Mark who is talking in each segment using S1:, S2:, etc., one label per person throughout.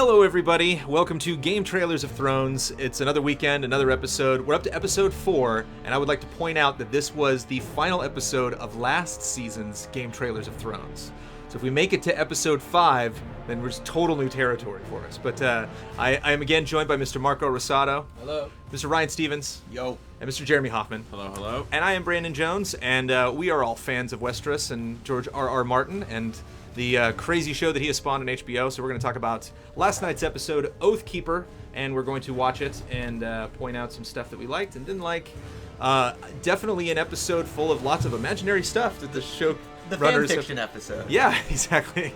S1: Hello, everybody. Welcome to Game Trailers of Thrones. It's another weekend, another episode. We're up to episode 4, and I would like to point out that this was the final episode of last season's Game Trailers of Thrones. So if we make it to episode 5, then we're just total new territory for us. But I am again joined by Mr. Marco Rosado.
S2: Hello.
S1: Mr. Ryan Stevens.
S3: Yo.
S1: And Mr. Jeremy Hoffman.
S3: Hello, hello.
S1: And I am Brandon Jones, and we are all fans of Westeros and George R.R. Martin, and the crazy show that he has spawned on HBO. So we're going to talk about last night's episode, Oathkeeper, and we're going to watch it and point out some stuff that we liked and didn't like. Definitely an episode full of lots of imaginary stuff that the show
S3: The
S1: runners
S3: fan fiction episode.
S1: Yeah, exactly.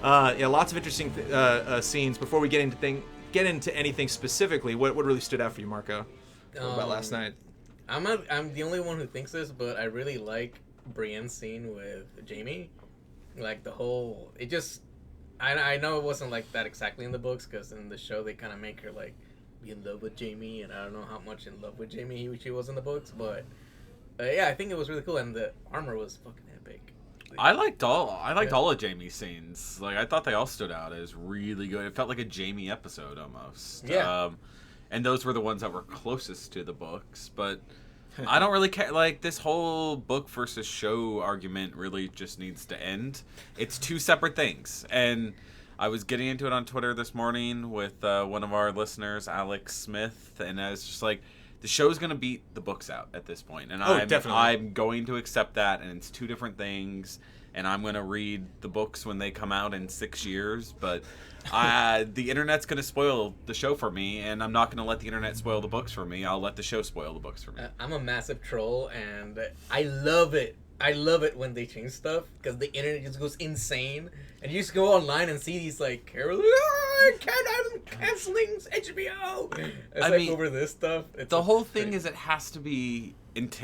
S1: Lots of interesting scenes. Before we get into anything specifically, what really stood out for you, Marco, about last night?
S2: I'm the only one who thinks this, but I really like Brienne's scene with Jaime. Like the whole, it just, I know it wasn't like that exactly in the books, because in the show they kind of make her like be in love with Jaime, and I don't know how much in love with Jaime she was in the books, but yeah, I think it was really cool, and the armor was fucking epic.
S4: I liked all of Jaime's scenes. Like, I thought they all stood out as really good. It felt like a Jaime episode almost.
S2: Yeah.
S4: And those were the ones that were closest to the books, but I don't really care. Like, this whole book versus show argument really just needs to end. It's two separate things. And I was getting into it on Twitter this morning with one of our listeners, Alex Smith, and I was just like, the show's going to beat the books out at this point. And
S1: definitely.
S4: I'm going to accept that, and it's two different things. And I'm going to read the books when they come out in 6 years. But the internet's going to spoil the show for me, and I'm not going to let the internet spoil the books for me. I'll let the show spoil the books for me.
S2: I'm a massive troll, and I love it. I love it when they change stuff, because the internet just goes insane, and you just go online and see these like, I'm canceling HBO. It's like over this stuff.
S4: The whole thing is it has to be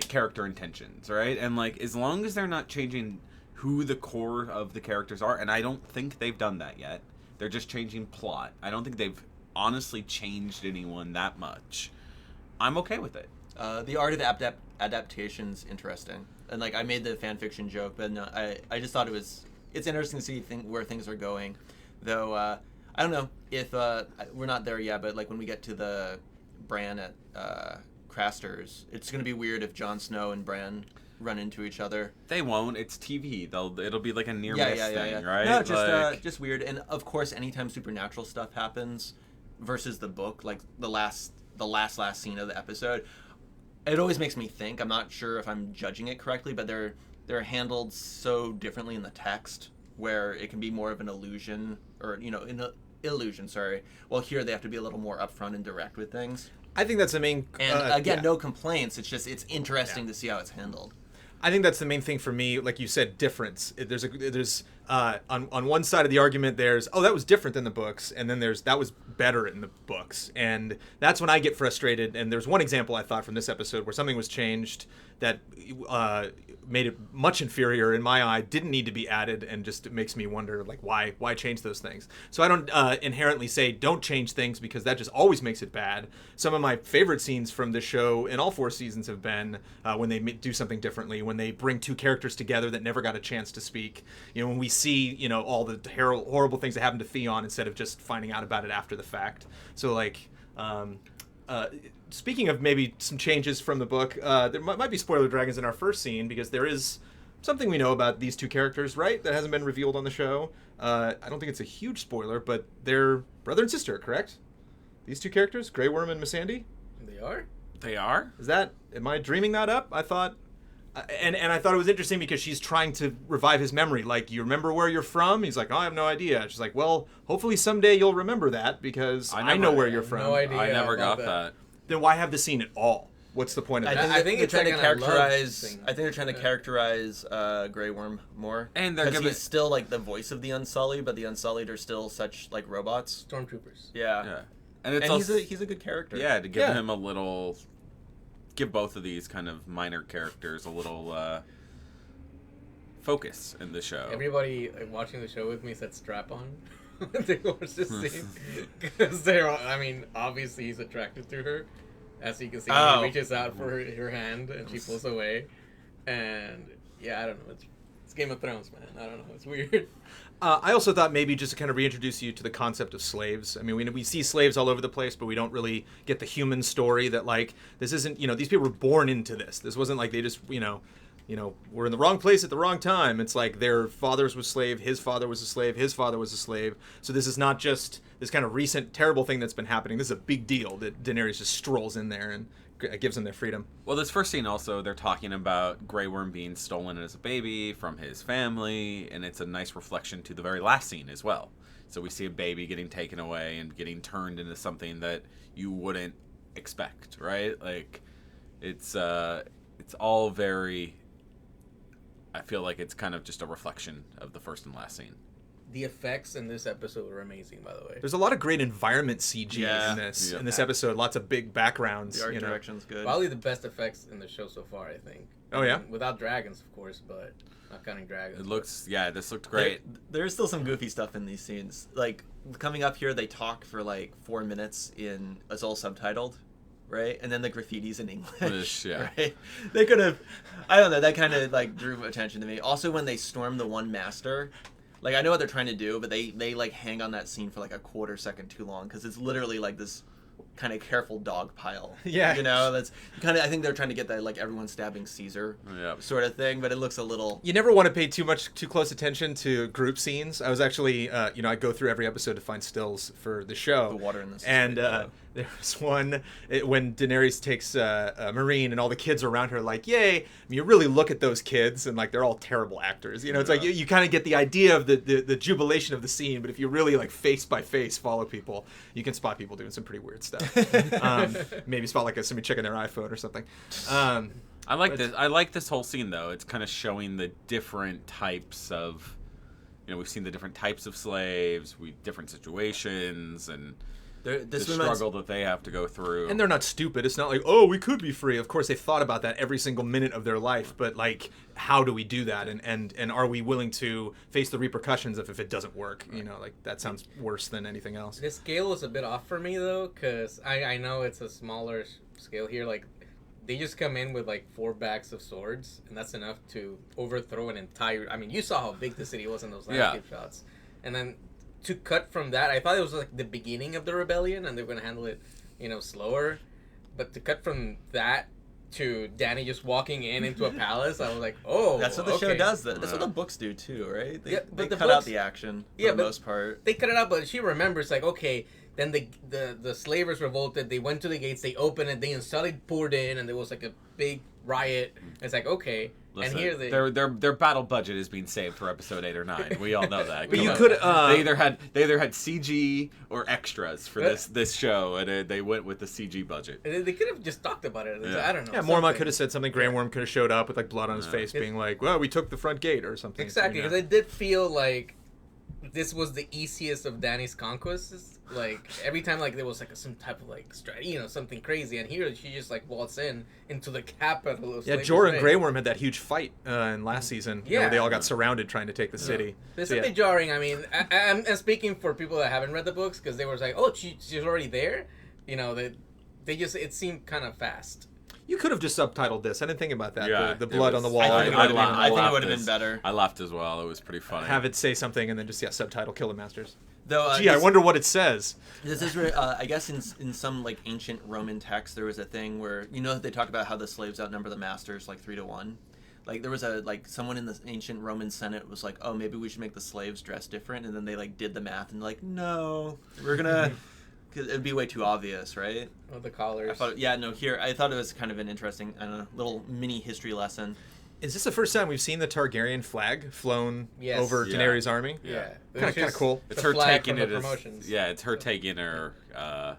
S4: character intentions, right? And like, as long as they're not changing who the core of the characters are, and I don't think they've done that yet. They're just changing plot. I don't think they've honestly changed anyone that much. I'm okay with it.
S3: The art of the adaptation's interesting. And like, I made the fan fiction joke, but no, I just thought it's interesting to see where things are going. Though, I don't know if, we're not there yet, but like when we get to the Bran at Craster's, it's going to be weird if Jon Snow and Bran run into each other.
S4: They won't. It's TV. It'll be like a near miss thing, right?
S3: No, just weird. And of course, anytime supernatural stuff happens versus the book, like the last scene of the episode, it always makes me think. I'm not sure if I'm judging it correctly, but they're handled so differently in the text, where it can be more of an illusion, or illusion. Sorry. Well, here they have to be a little more upfront and direct with things.
S1: I think that's the main.
S3: And again, no complaints. It's just it's interesting to see how it's handled.
S1: I think that's the main thing for me. Like you said, difference. There's on one side of the argument, there's that was different than the books, and then that was better in the books, and that's when I get frustrated. And there's one example I thought from this episode where something was changed that made it much inferior in my eye, didn't need to be added, and just it makes me wonder, like, why change those things? So I don't inherently say don't change things, because that just always makes it bad. Some of my favorite scenes from the show in all 4 seasons have been when they do something differently, when they bring 2 characters together that never got a chance to speak. When we see all the horrible things that happened to Theon instead of just finding out about it after the fact. So like. Speaking of maybe some changes from the book, there might be spoiler dragons in our first scene, because there is something we know about these 2 characters, right, that hasn't been revealed on the show. I don't think it's a huge spoiler, but they're brother and sister, correct? These 2 characters, Grey Worm and Missandei?
S2: They are?
S4: They are?
S1: Am I dreaming that up? I thought... And I thought it was interesting because she's trying to revive his memory. Like, you remember where you're from? He's like, I have no idea. She's like, well, hopefully someday you'll remember that, because I know where you're from.
S2: No idea.
S4: I never got that.
S1: Then why have the scene at all? What's the point of that?
S3: I think they're trying to characterize. I think they're trying to characterize Grey Worm more,
S4: and
S3: because he's still like the voice of the Unsullied, but the Unsullied are still such like robots,
S2: stormtroopers.
S3: Yeah.
S4: And
S3: he's a good character.
S4: Yeah, to give him a little, give both of these kind of minor characters a little focus in the show.
S2: Everybody watching the show with me said strap on. They watch this scene, because obviously he's attracted to her, as you can see. He reaches out for her hand, and she pulls away, and yeah, I don't know. It's Game of Thrones, man. I don't know. It's weird.
S1: I also thought maybe just to kind of reintroduce you to the concept of slaves. I mean, we see slaves all over the place, but we don't really get the human story that, like, this isn't, these people were born into this. This wasn't like they just, were in the wrong place at the wrong time. It's like their fathers was slave, his father was a slave, his father was a slave. So this is not just this kind of recent terrible thing that's been happening. This is a big deal that Daenerys just strolls in there and gives them their freedom.
S4: Well, this first scene also, they're talking about Grey Worm being stolen as a baby from his family, and it's a nice reflection to the very last scene as well. So we see a baby getting taken away and getting turned into something that you wouldn't expect, right? Like, it's all very... I feel like it's kind of just a reflection of the first and last scene.
S2: The effects in this episode were amazing, by the way.
S1: There's a lot of great environment CG
S3: Yeah.
S1: in this episode. Lots of big backgrounds.
S3: The art direction's good.
S2: Probably the best effects in the show so far, I think.
S1: Oh, yeah?
S2: Without dragons, of course, but not counting dragons.
S4: It looks, this looked great.
S3: There's still some goofy stuff in these scenes. Like, coming up here, they talk for like 4 minutes it's all subtitled, right? And then the graffiti's in English,
S4: Yeah.
S3: right? They could have, I don't know, that kind of like drew attention to me. Also, when they storm the one master, like, I know what they're trying to do, but they like hang on that scene for like a quarter second too long, because it's literally like this kind of careful dog pile.
S1: Yeah.
S3: That's kind of, I think they're trying to get that like everyone stabbing Caesar sort of thing, but it looks a little...
S1: You never want to pay too close attention to group scenes. I was actually, I go through every episode to find stills for the show.
S3: The water in this.
S1: And there was one when Daenerys takes Marine and all the kids around her like, yay. I mean, you really look at those kids and like they're all terrible actors. It's like you kind of get the idea of the jubilation of the scene, but if you really like face by face follow people, you can spot people doing some pretty weird stuff. Maybe spot like somebody checking their iPhone or something.
S4: I like this whole scene though. It's kind of showing the different types of, we've seen the different types of slaves, different situations, and the struggle that they have to go through.
S1: And they're not stupid. It's not like, oh, we could be free. Of course, they thought about that every single minute of their life. But like, how do we do that? And are we willing to face the repercussions if it doesn't work? Like that sounds worse than anything else.
S2: The scale was a bit off for me though, because I know it's a smaller scale here. Like, they just come in with like 4 bags of swords, and that's enough to overthrow an entire... I mean, you saw how big the city was in those landscape shots. And then to cut from that, I thought it was like the beginning of the rebellion, and they were going to handle it, slower. But to cut from that to Dany just walking into a palace, I was like, oh,
S3: that's what the show does. That's what the books do too, right? They
S2: the
S3: cut out the action for the most part.
S2: They cut it out, but she remembers like, okay, then the slavers revolted. They went to the gates. They opened it. They instantly poured in, and there was like a big riot. It's like, okay.
S4: Listen,
S2: and here
S4: their battle budget is being saved for episode 8 or 9. We all know that.
S1: But you could
S4: they either had CG or extras for this show, and they went with the CG budget.
S2: They could have just talked about it. I don't know.
S1: Yeah, Mormont could have said something. Grey Worm could have showed up with like blood on his face, being like, "Well, we took the front gate" or something.
S2: Exactly, because it did feel like this was the easiest of Dany's conquests. Like every time, like there was like some type of like something crazy, and here she just like waltzed into the capital. Of
S1: Jorah and Grey Worm had that huge fight in last season. Where they all got surrounded trying to take the city.
S2: It's a bit jarring. I mean, I'm speaking for people that haven't read the books, because they were like, "Oh, she's already there." They just it seemed kind of fast.
S1: You could have just subtitled this. I didn't think about that.
S4: Yeah,
S1: the blood on the wall.
S3: I think it would have been better.
S4: I laughed as well. It was pretty funny.
S1: Have it say something and then just subtitle Kill the Masters.
S3: Though,
S1: I wonder what it says.
S3: This is where, I guess in some like ancient Roman text there was a thing where they talk about how the slaves outnumber the masters like 3-1. Like there was someone in the ancient Roman Senate was like, oh, maybe we should make the slaves dress different, and then they like did the math and like, no, we're gonna. Because it'd be way too obvious, right?
S2: Oh, the collars.
S3: I thought it was kind of an interesting, little mini history lesson.
S1: Is this the first time we've seen the Targaryen flag flown over Daenerys' army?
S2: Yeah.
S1: Kind of cool.
S4: It's her taking it as... Yeah, it's her taking her...
S3: Are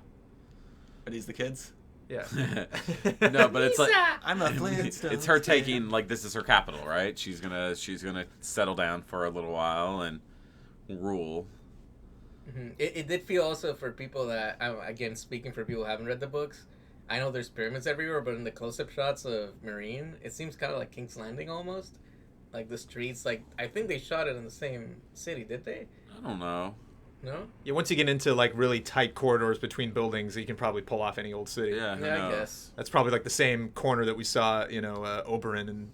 S3: these the kids?
S1: Yeah.
S4: No, but it's like...
S3: I'm a Flintstone.
S4: It's her taking... Like, this is her capital, right? She's gonna settle down for a little while and rule.
S2: Mm-hmm. It did feel also for people that, again, speaking for people who haven't read the books, I know there's pyramids everywhere, but in the close-up shots of Marine, it seems kind of like King's Landing almost. Like the streets, like, I think they shot it in the same city, did they?
S4: I don't know.
S2: No?
S1: Yeah, once you get into like really tight corridors between buildings, you can probably pull off any old city.
S2: Yeah, I guess.
S1: That's probably like the same corner that we saw, Oberyn and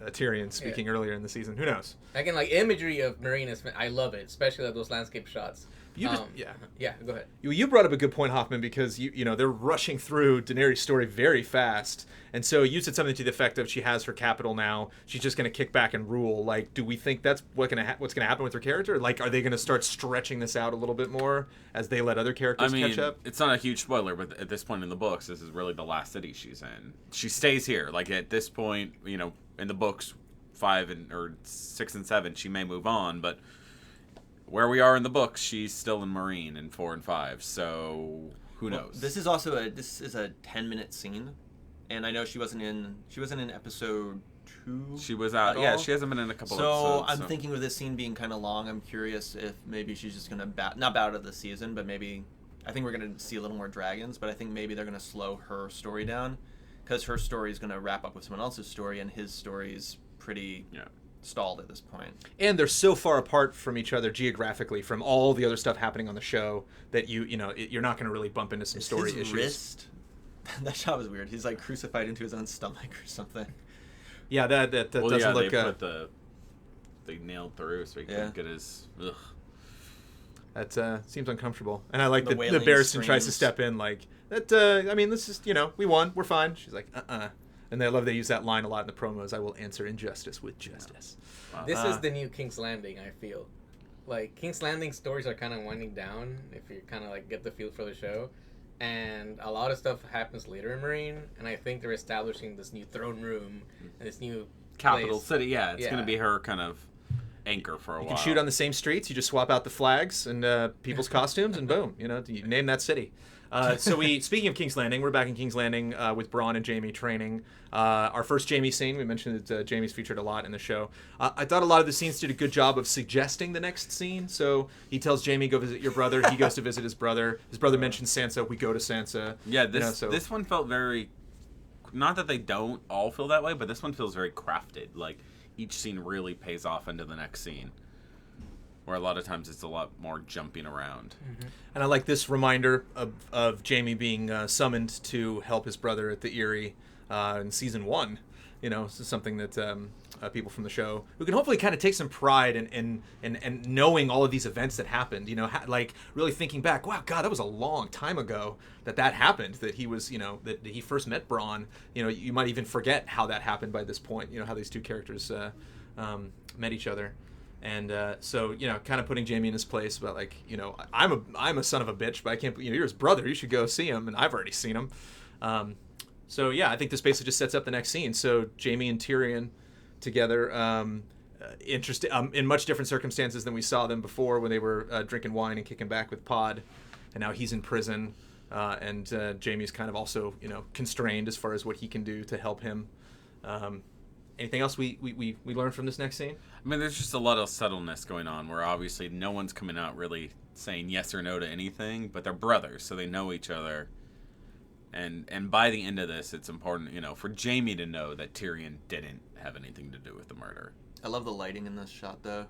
S1: Tyrion speaking earlier in the season. Who knows?
S2: Again, like imagery of Marine is, I love it, especially like those landscape shots.
S1: You just,
S2: Yeah, go ahead.
S1: You brought up a good point, Hoffman, because you know they're rushing through Daenerys' story very fast, and so you said something to the effect of she has her capital now. She's just going to kick back and rule. Like, do we think that's what's going to happen with her character? Like, are they going to start stretching this out a little bit more as they let other characters catch up?
S4: It's not a huge spoiler, but at this point in the books, this is really the last city she's in. She stays here. Like at this point, you know, in the books 5 or 6 and 7, she may move on, but where we are in the books, she's still in Marine in 4 and 5. So who knows?
S3: This is also a 10-minute scene, and I know she wasn't in episode 2.
S4: She was out. Yeah, she hasn't been in a couple episodes.
S3: So I'm thinking with this scene being kind of long, I'm curious if maybe she's just gonna not bow out of the season, but maybe I think we're gonna see a little more dragons. But I think maybe they're gonna slow her story down because her story is gonna wrap up with someone else's story, and his story is pretty stalled at this point.
S1: And they're so far apart from each other geographically from all the other stuff happening on the show that you're not going to really bump into some story
S3: his
S1: issues.
S3: Wrist, that shot was weird. He's like crucified into his own stomach or something.
S1: Yeah, that doesn't look.
S4: They nailed through so he couldn't get his. Ugh.
S1: That seems uncomfortable, and I like the
S3: wailing
S1: Barristan tries to
S3: screams.
S1: step in like that. I mean, this is we won, we're fine. She's like And I love they use that line a lot in the promos. I will answer injustice with justice.
S4: Wow.
S2: This is the new King's Landing, I feel. Like, King's Landing stories are kind of winding down, if you kind of, like, get the feel for the show. And a lot of stuff happens later in Marine, and I think they're establishing this new throne room, and this new
S4: Capital
S2: place.
S4: City, it's going to be her kind of anchor for a while.
S1: You can shoot on the same streets. You just swap out the flags and people's costumes, and boom, you name that city. Speaking of King's Landing, we're back in King's Landing with Bronn and Jaime training. Our first Jaime scene, we mentioned that Jaime's featured a lot in the show. I thought a lot of the scenes did a good job of suggesting the next scene. So he tells Jaime, go visit your brother. He goes to visit his brother. His brother mentions Sansa. We go to Sansa.
S4: Yeah, this one felt very... Not that they don't all feel that way, but this one feels very crafted. Like, each scene really pays off into the next scene. Where a lot of times it's a lot more jumping around.
S2: Mm-hmm.
S1: And I like this reminder of Jaime being summoned to help his brother at the Eyrie in season 1. This is something that people from the show who can hopefully kind of take some pride in knowing all of these events that happened. Like really thinking back, wow, God, that was a long time ago that happened. That he was, that he first met Bronn. You might even forget how that happened by this point. How these two characters met each other. And so kind of putting Jaime in his place, but like I'm a son of a bitch, but I can't. You're his brother. You should go see him, and I've already seen him. So yeah, I think this basically just sets up the next scene. So Jaime and Tyrion together, interested in much different circumstances than we saw them before when they were drinking wine and kicking back with Pod, and now he's in prison, and Jaime's kind of also constrained as far as what he can do to help him. Anything else we learned from this next scene?
S4: I mean, there's just a lot of subtleness going on where obviously no one's coming out really saying yes or no to anything, but they're brothers, so they know each other. And by the end of this, it's important, for Jaime to know that Tyrion didn't have anything to do with the murder.
S3: I love the lighting in this shot, though.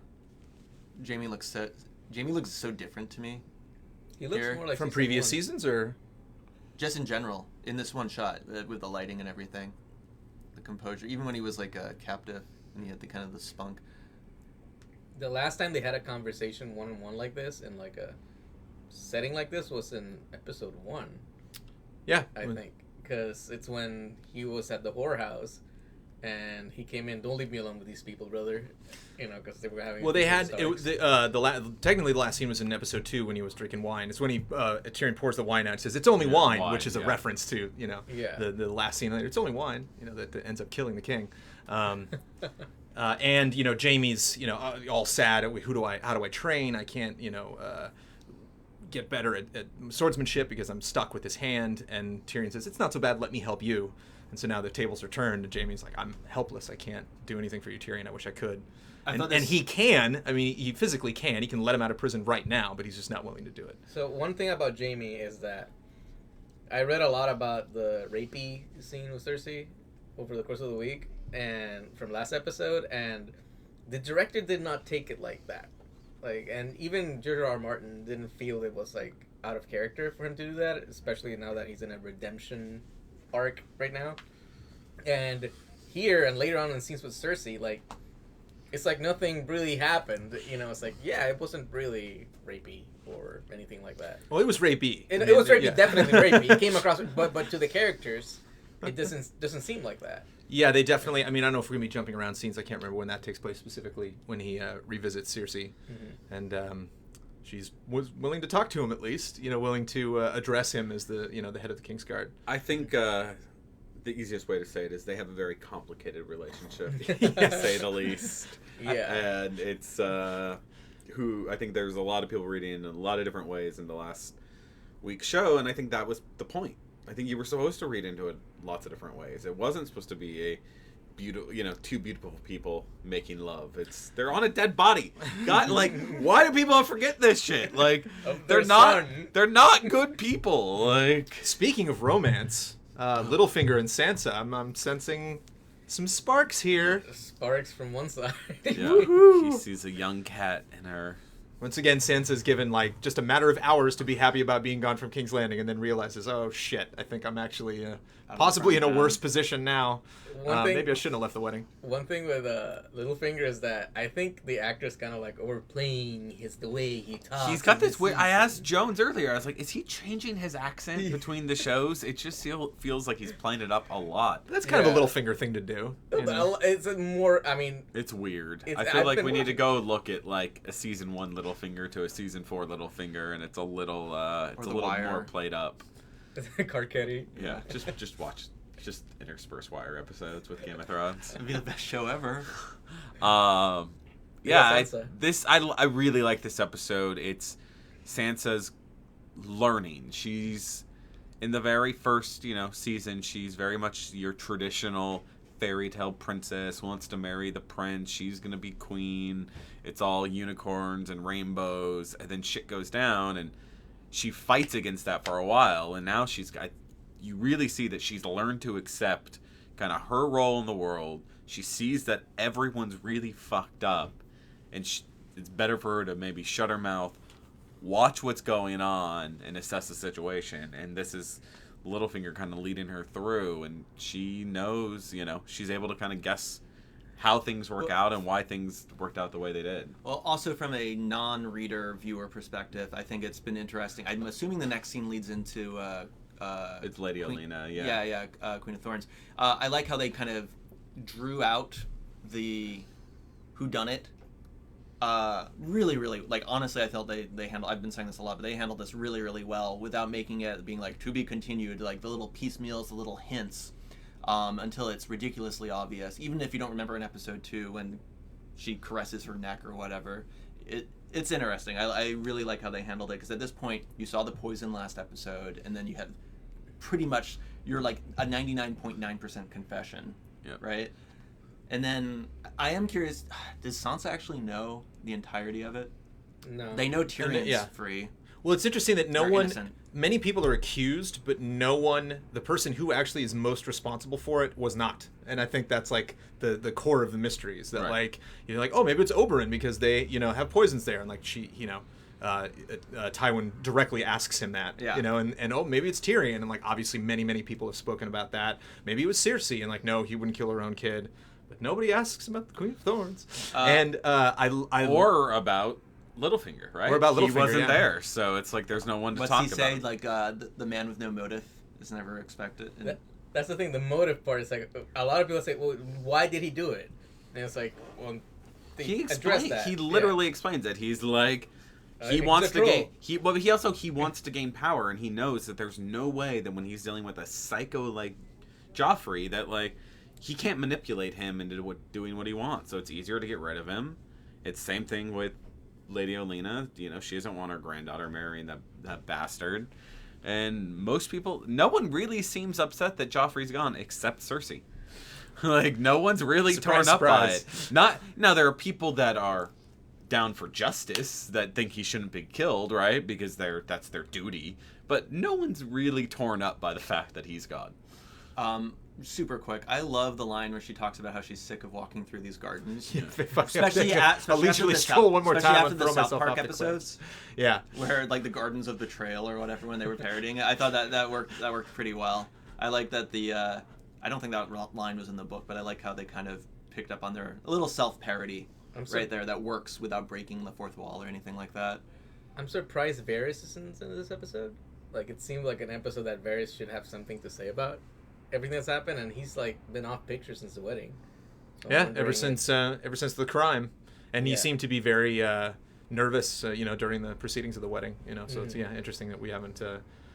S3: Jaime looks so different to me.
S2: He looks more like
S1: from previous seasons, or
S3: just in general in this one shot with the lighting and everything, the composure. Even when he was like a captive and he had the spunk.
S2: The last time they had a conversation one-on-one like this in like a setting like this was in episode 1.
S1: Yeah,
S2: I think, because it's when he was at the whorehouse, and he came in. Don't leave me alone with these people, brother. Because they were having.
S1: Well, they had technically the last scene was in episode 2 when he was drinking wine. It's when Tyrion pours the wine out. It says it's only wine, which is a reference to the last scene. It's only wine. That ends up killing the king. And Jaime's all sad. How do I train? I can't get better at swordsmanship because I'm stuck with his hand. And Tyrion says, it's not so bad, let me help you. And so now the tables are turned, and Jaime's like, I'm helpless, I can't do anything for you, Tyrion, I wish I could. And he can, he physically can, he can let him out of prison right now, but he's just not willing to do it.
S2: So one thing about Jaime is that I read a lot about the rapey scene with Cersei over the course of the week, and from last episode, and the director did not take it like that. And even George R. Martin didn't feel it was out of character for him to do that, especially now that he's in a redemption arc right now. And here and later on in scenes with Cersei, like, it's like nothing really happened. It's like, yeah, it wasn't really rapey or anything like that.
S1: Well, it was rapey.
S2: It was rapey, definitely rapey. It came across, but to the characters, it doesn't seem like that.
S1: Yeah, they definitely. I mean, I don't know if we're gonna be jumping around scenes. I can't remember when that takes place specifically. When he revisits Cersei, and she's was willing to talk to him at least. Willing to address him as the the head of the Kingsguard.
S4: I think the easiest way to say it is they have a very complicated relationship, to say the least.
S2: Yeah.
S4: And it's who I think there's a lot of people reading in a lot of different ways in the last week's show, and I think that was the point. I think you were supposed to read into it lots of different ways. It wasn't supposed to be a beautiful, two beautiful people making love. They're on a dead body. God, why do people forget this shit? They're not good people.
S1: Speaking of romance, Littlefinger and Sansa, I'm sensing some sparks here.
S2: Sparks from one side.
S4: Yeah, she sees a young cat in her.
S1: Once again, Sansa's given just a matter of hours to be happy about being gone from King's Landing, and then realizes, oh shit, I think I'm actually possibly in a worse position now. Maybe I shouldn't have left the wedding.
S2: One thing with Littlefinger is that I think the actor's kind of overplaying the way he talks.
S4: He's got this weird. I asked Jones earlier. I was like, is he changing his accent between the shows? It just feels like he's playing it up a lot.
S1: That's kind of a Littlefinger thing to do.
S2: It's more. I mean,
S4: it's weird. I feel like we need to go look at a season 1 Littlefinger to a season 4 Littlefinger, and it's a little more played up.
S2: Carcetti.
S4: Yeah, just watch. Just intersperse Wire episodes with Game of Thrones.
S3: It'd be the best show ever.
S4: I really like this episode. It's Sansa's learning. She's in the very first, season. She's very much your traditional fairy tale princess. Wants to marry the prince. She's gonna be queen. It's all unicorns and rainbows. And then shit goes down, and she fights against that for a while. And now you really see that she's learned to accept kind of her role in the world. She sees that everyone's really fucked up, and it's better for her to maybe shut her mouth, watch what's going on, and assess the situation. And this is Littlefinger kind of leading her through, and she knows, she's able to kind of guess how things work out and why things worked out the way they did.
S3: Well, also from a non-reader viewer perspective, I think it's been interesting. I'm assuming the next scene leads into
S4: it's Lady Olenna,
S3: Queen of Thorns. I like how they kind of drew out the whodunit. Really, really, honestly, I felt they handled. I've been saying this a lot, but they handled this really, really well without making it being to be continued. The little piecemeals, the little hints, until it's ridiculously obvious. Even if you don't remember in episode 2 when she caresses her neck or whatever, it's interesting. I really like how they handled it, because at this point you saw the poison last episode, and then you have pretty much you're a 99.9% confession, right? And then I am curious, does Sansa actually know the entirety of it?
S2: No.
S3: They know Tyrion's free.
S1: Well, it's interesting that
S3: Innocent.
S1: many people are accused, but the person who actually is most responsible for it was not. And I think that's the core of the mystery is that oh, maybe it's Oberyn because they, have poisons there. And she, Tywin directly asks him that, and oh, maybe it's Tyrion. And obviously many people have spoken about that. Maybe it was Cersei and no, he wouldn't kill her own kid. But nobody asks about the Queen of Thorns.
S4: Or about Littlefinger, right?
S1: Or about Littlefinger,
S4: he wasn't there, so it's there's no one to talk about.
S3: What's he say? The man with no motive is never expected.
S2: That's the thing. The motive part is a lot of people say, "Well, why did he do it?" And it's well,
S4: he
S2: addressed that.
S4: He literally explains it. He's he wants to gain. He wants to gain power, and he knows that there's no way that when he's dealing with a psycho like Joffrey that he can't manipulate him into doing what he wants. So it's easier to get rid of him. It's same thing with Lady Olenna. She doesn't want her granddaughter marrying that bastard. And most people, no one really seems upset that Joffrey's gone except Cersei. No one's really torn up by it. Now there are people that are down for justice that think he shouldn't be killed, right? Because that's their duty. But no one's really torn up by the fact that he's gone.
S3: Super quick. I love the line where she talks about how she's sick of walking through these gardens.
S1: Especially after the South Park
S3: episodes.
S1: Yeah.
S3: Where the Gardens of Betrayal or whatever when they were parodying it. I thought that worked pretty well. I like that the I don't think that line was in the book, but I like how they kind of picked up on a little self-parody right there that works without breaking the fourth wall or anything like that.
S2: I'm surprised Varys isn't in this episode. Like, it seemed like an episode that Varys should have something to say about everything that's happened, and he's like been off picture since the wedding. So
S1: yeah, ever since the crime, and he seemed to be very nervous, during the proceedings of the wedding. So it's interesting that we haven't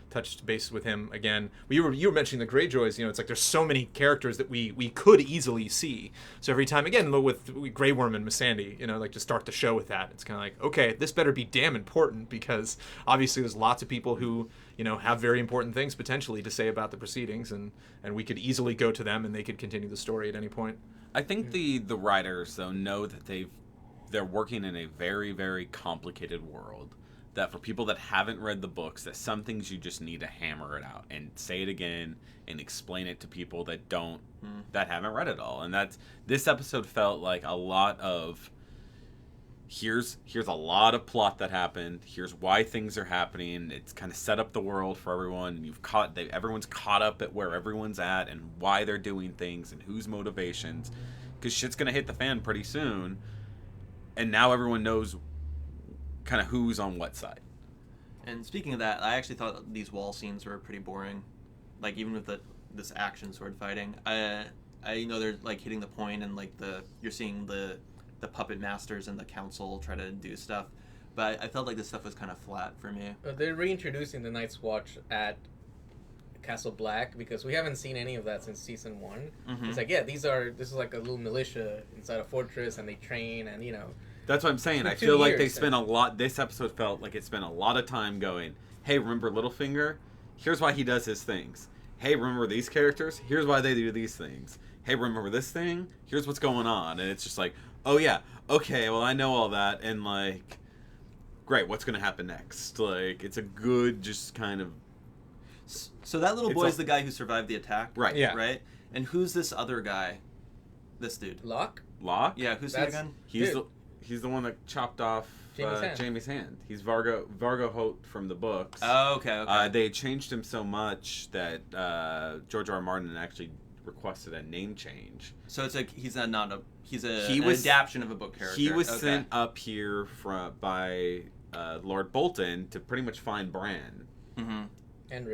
S1: touched base with him again. You were mentioning the Greyjoys. It's like there's so many characters that we could easily see. So every time, again, with Grey Worm and Missandei, like to start the show with that, it's kind of like, okay, this better be damn important, because obviously there's lots of people who have very important things potentially to say about the proceedings, and we could easily go to them and they could continue the story at any point.
S4: I think the writers, though, know that they're working in a very, very complicated world. That for people that haven't read the books, that some things you just need to hammer it out and say it again and explain it to people that that haven't read it all. And this episode felt like a lot of here's a lot of plot that happened. Here's why things are happening. It's kind of set up the world for everyone. And everyone's caught up at where everyone's at and why they're doing things and whose motivations, because shit's gonna hit the fan pretty soon. And now everyone knows kind of who's on what side.
S3: And speaking of that, I actually thought these wall scenes were pretty boring. Like, even with this action sword fighting, I they're like hitting the point, and like you're seeing the puppet masters and the council try to do stuff, but I felt like this stuff was kind of flat for me.
S2: They're reintroducing the Night's Watch at Castle Black, because we haven't seen any of that since season 1. It's like, this is like a little militia inside a fortress, and they train, and
S4: That's what I'm saying. I feel like they spent this episode felt like it spent a lot of time going, hey, remember Littlefinger? Here's why he does his things. Hey, remember these characters? Here's why they do these things. Hey, remember this thing? Here's what's going on. And it's just like, oh yeah, okay, well, I know all that, and like, great, what's going to happen next? Like, it's a good just kind of...
S3: So that little boy is the guy who survived the attack?
S4: Right.
S1: Yeah.
S3: Right? And who's this other guy? This dude?
S2: Locke?
S3: Yeah, who's he again?
S4: He's the one that chopped off Jaime's hand. He's Vargo Hoat from the books.
S3: Oh, okay.
S4: They changed him so much that George R. R. Martin actually requested a name change.
S3: So it's like he's an adaptation of a book character.
S4: He was sent up here by Lord Bolton to pretty much find Bran.
S3: Mm-hmm.
S2: And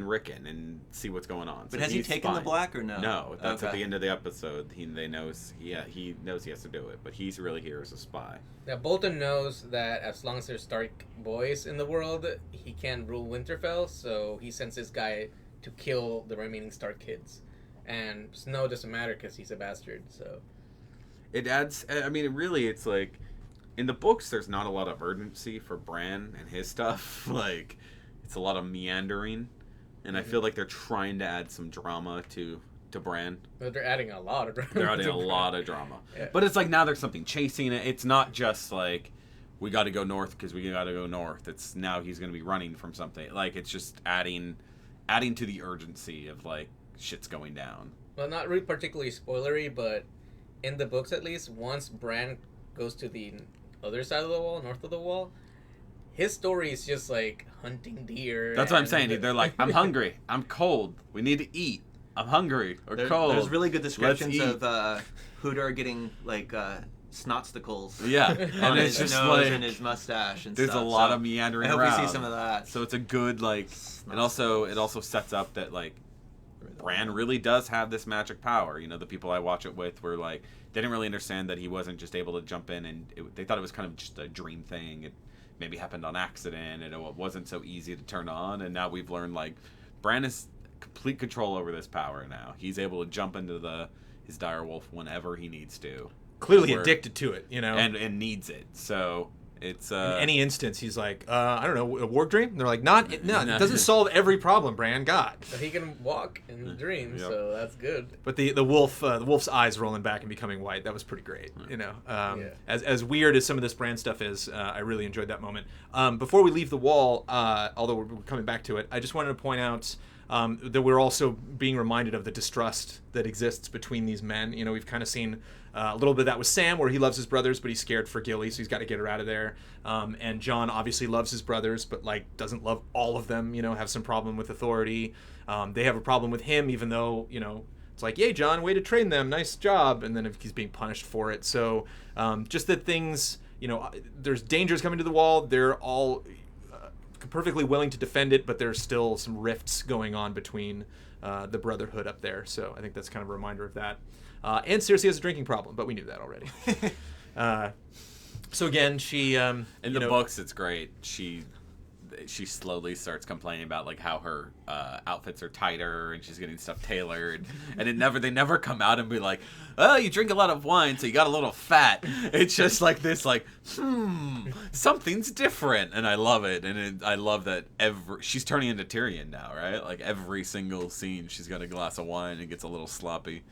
S4: Rickon and see what's going on.
S3: But has he taken the black or no?
S4: No, that's at the end of the episode. He knows he has to do it, but he's really here as a spy.
S2: Now, Bolton knows that as long as there's Stark boys in the world, he can't rule Winterfell, so he sends this guy to kill the remaining Stark kids. And Snow doesn't matter because he's a bastard, so...
S4: It adds... I mean, really, it's like... In the books, there's not a lot of urgency for Bran and his stuff. Like... It's a lot of meandering, and I feel like they're trying to add some drama to Bran.
S2: But they're adding a lot of drama.
S4: They're adding a lot of drama.
S2: Yeah.
S4: But it's like now there's something chasing it. It's not just like, we got to go north because we got to go north. It's now he's going to be running from something. Like, it's just adding to the urgency of, like, shit's going down.
S2: Well, not really particularly spoilery, but in the books at least, once Bran goes to the other side of the wall, north of the wall, his story is just like hunting deer.
S4: That's what I'm saying. They're like, I'm hungry. I'm cold. We need to eat. I'm hungry or cold.
S3: There's really good descriptions of Hodor getting like snotsticles.
S4: Yeah,
S3: on
S4: and
S3: his
S4: it's just
S3: nose
S4: like,
S3: and his mustache and
S4: there's
S3: stuff.
S4: a lot of meandering
S3: I hope
S4: around.
S3: we see some of that.
S4: So it's a good like. It also sets up that like Bran really does have this magic power. The people I watch it with were like, they didn't really understand that he wasn't just able to jump in, and they thought it was kind of just a dream thing. It maybe happened on accident, and it wasn't so easy to turn on. And now we've learned like Bran has complete control over this power now. He's able to jump into his direwolf whenever he needs to.
S1: Clearly addicted to it,
S4: and needs it. So it's
S1: in any instance, he's like, I don't know, a war dream. They're like, it doesn't solve every problem, Bran. God,
S2: but he can walk in dreams, so that's good.
S1: But the wolf's eyes rolling back and becoming white, that was pretty great. As weird as some of this Bran stuff is, I really enjoyed that moment. Before we leave the wall, although we're coming back to it, I just wanted to point out that we're also being reminded of the distrust that exists between these men. We've kind of seen a little bit of that with Sam, where he loves his brothers, but he's scared for Gilly, so he's got to get her out of there. And Jon obviously loves his brothers, but like doesn't love all of them. Have some problem with authority. They have a problem with him, even though it's like, yay, John, way to train them, nice job, and then if he's being punished for it. So just that things, there's dangers coming to the wall. They're all perfectly willing to defend it, but there's still some rifts going on between the Brotherhood up there. So I think that's kind of a reminder of that. And Cersei has a drinking problem, but we knew that already. So again, she
S4: in the books, it's great. She slowly starts complaining about like how her outfits are tighter and she's getting stuff tailored, and they never come out and be like, oh, you drink a lot of wine so you got a little fat. It's just like this, like, something's different, and I love it. And I love that she's turning into Tyrion now, right? Like every single scene she's got a glass of wine and gets a little sloppy.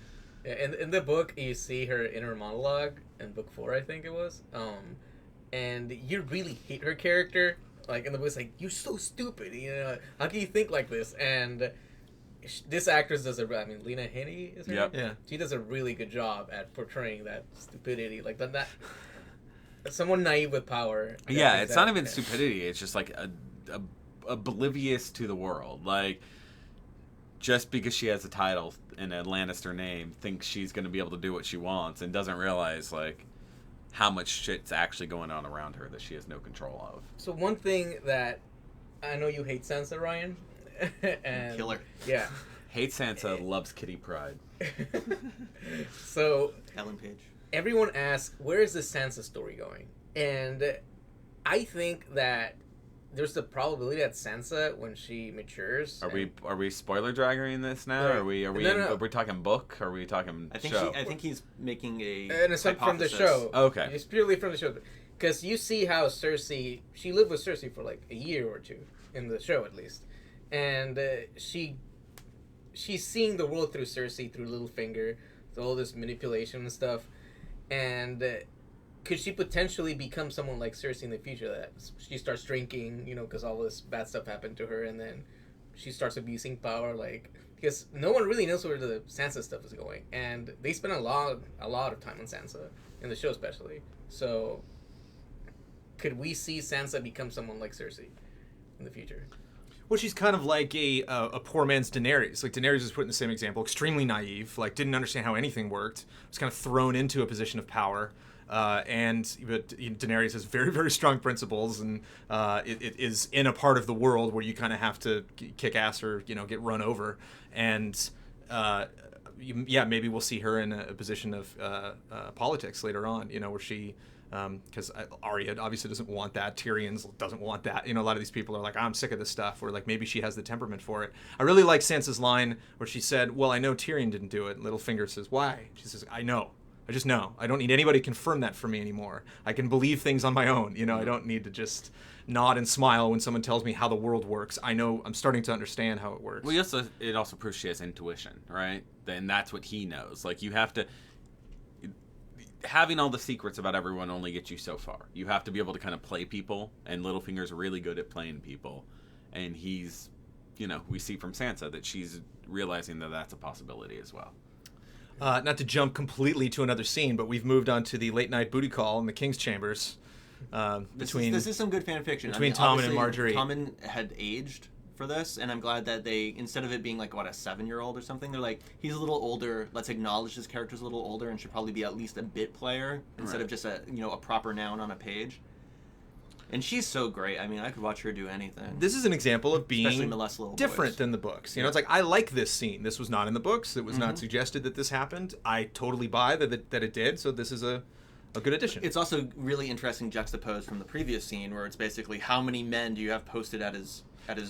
S2: Yeah, in the book, you see her inner monologue in book 4, I think it was, and you really hate her character. Like in the book, it's like, you're so stupid. How can you think like this? And this actress does Lena Headey is her name?
S1: Yeah.
S2: She does a really good job at portraying that stupidity, like that someone naive with power.
S4: Yeah, it's not even stupidity. It's just like oblivious to the world. Like, just because she has a title and a Lannister name, thinks she's going to be able to do what she wants, and doesn't realize like how much shit's actually going on around her that she has no control of.
S2: So one thing that I know you hate Sansa, Ryan, and
S3: Killer.
S2: Yeah.
S4: Hate Sansa, loves Kitty Pryde.
S2: So
S3: Ellen Page.
S2: Everyone asks, where is the Sansa story going? And I think that there's the probability that Sansa, when she matures,
S4: Are we spoiler dragging this now?
S2: Right.
S4: Are we talking book? Or are we talking show?
S3: I think he's making
S2: and it's from the show.
S4: Okay,
S2: It's purely from the show, because you see how Cersei, she lived with Cersei for like a year or two in the show at least, and she's seeing the world through Cersei, through Littlefinger, through all this manipulation and stuff, and could she potentially become someone like Cersei in the future, that she starts drinking, because all this bad stuff happened to her, and then she starts abusing power, because no one really knows where the Sansa stuff is going, and they spend a lot of time on Sansa in the show especially. So could we see Sansa become someone like Cersei in the future?
S1: Well, she's kind of like a poor man's Daenerys. Like Daenerys is put in the same example, extremely naive, like didn't understand how anything worked, was kind of thrown into a position of power. But Daenerys has very, very strong principles, and it is in a part of the world where you kind of have to kick ass or get run over. And maybe we'll see her in a position of politics later on. Where she, because Arya obviously doesn't want that. Tyrion doesn't want that. A lot of these people are like, I'm sick of this stuff. Or like maybe she has the temperament for it. I really like Sansa's line where she said, "Well, I know Tyrion didn't do it." And Littlefinger says, "Why?" She says, "I know. I just know. I don't need anybody to confirm that for me anymore. I can believe things on my own. I don't need to just nod and smile when someone tells me how the world works. I know. I'm starting to understand how it works."
S4: Well, it also proves she has intuition, right? And that's what he knows. Like, you have to... Having all the secrets about everyone only gets you so far. You have to be able to kind of play people, and Littlefinger's really good at playing people. And he's... we see from Sansa that she's realizing that that's a possibility as well.
S1: Not to jump completely to another scene, but we've moved on to the late night booty call in the King's Chambers.
S3: This is some good fan fiction.
S1: Between Tommen and Marjorie.
S3: Tommen had aged for this, and I'm glad that they, instead of it being like, a 7-year-old or something, they're like, he's a little older, let's acknowledge this character's a little older and should probably be at least a bit player instead of just a proper noun on a page. And she's so great. I mean, I could watch her do anything.
S1: This is an example of being different
S3: boys.
S1: than the books. It's like, I like this scene. This was not in the books. It was not suggested that this happened. I totally buy that it did, so this is a good addition.
S3: It's also really interesting juxtaposed from the previous scene, where it's basically, how many men do you have posted at his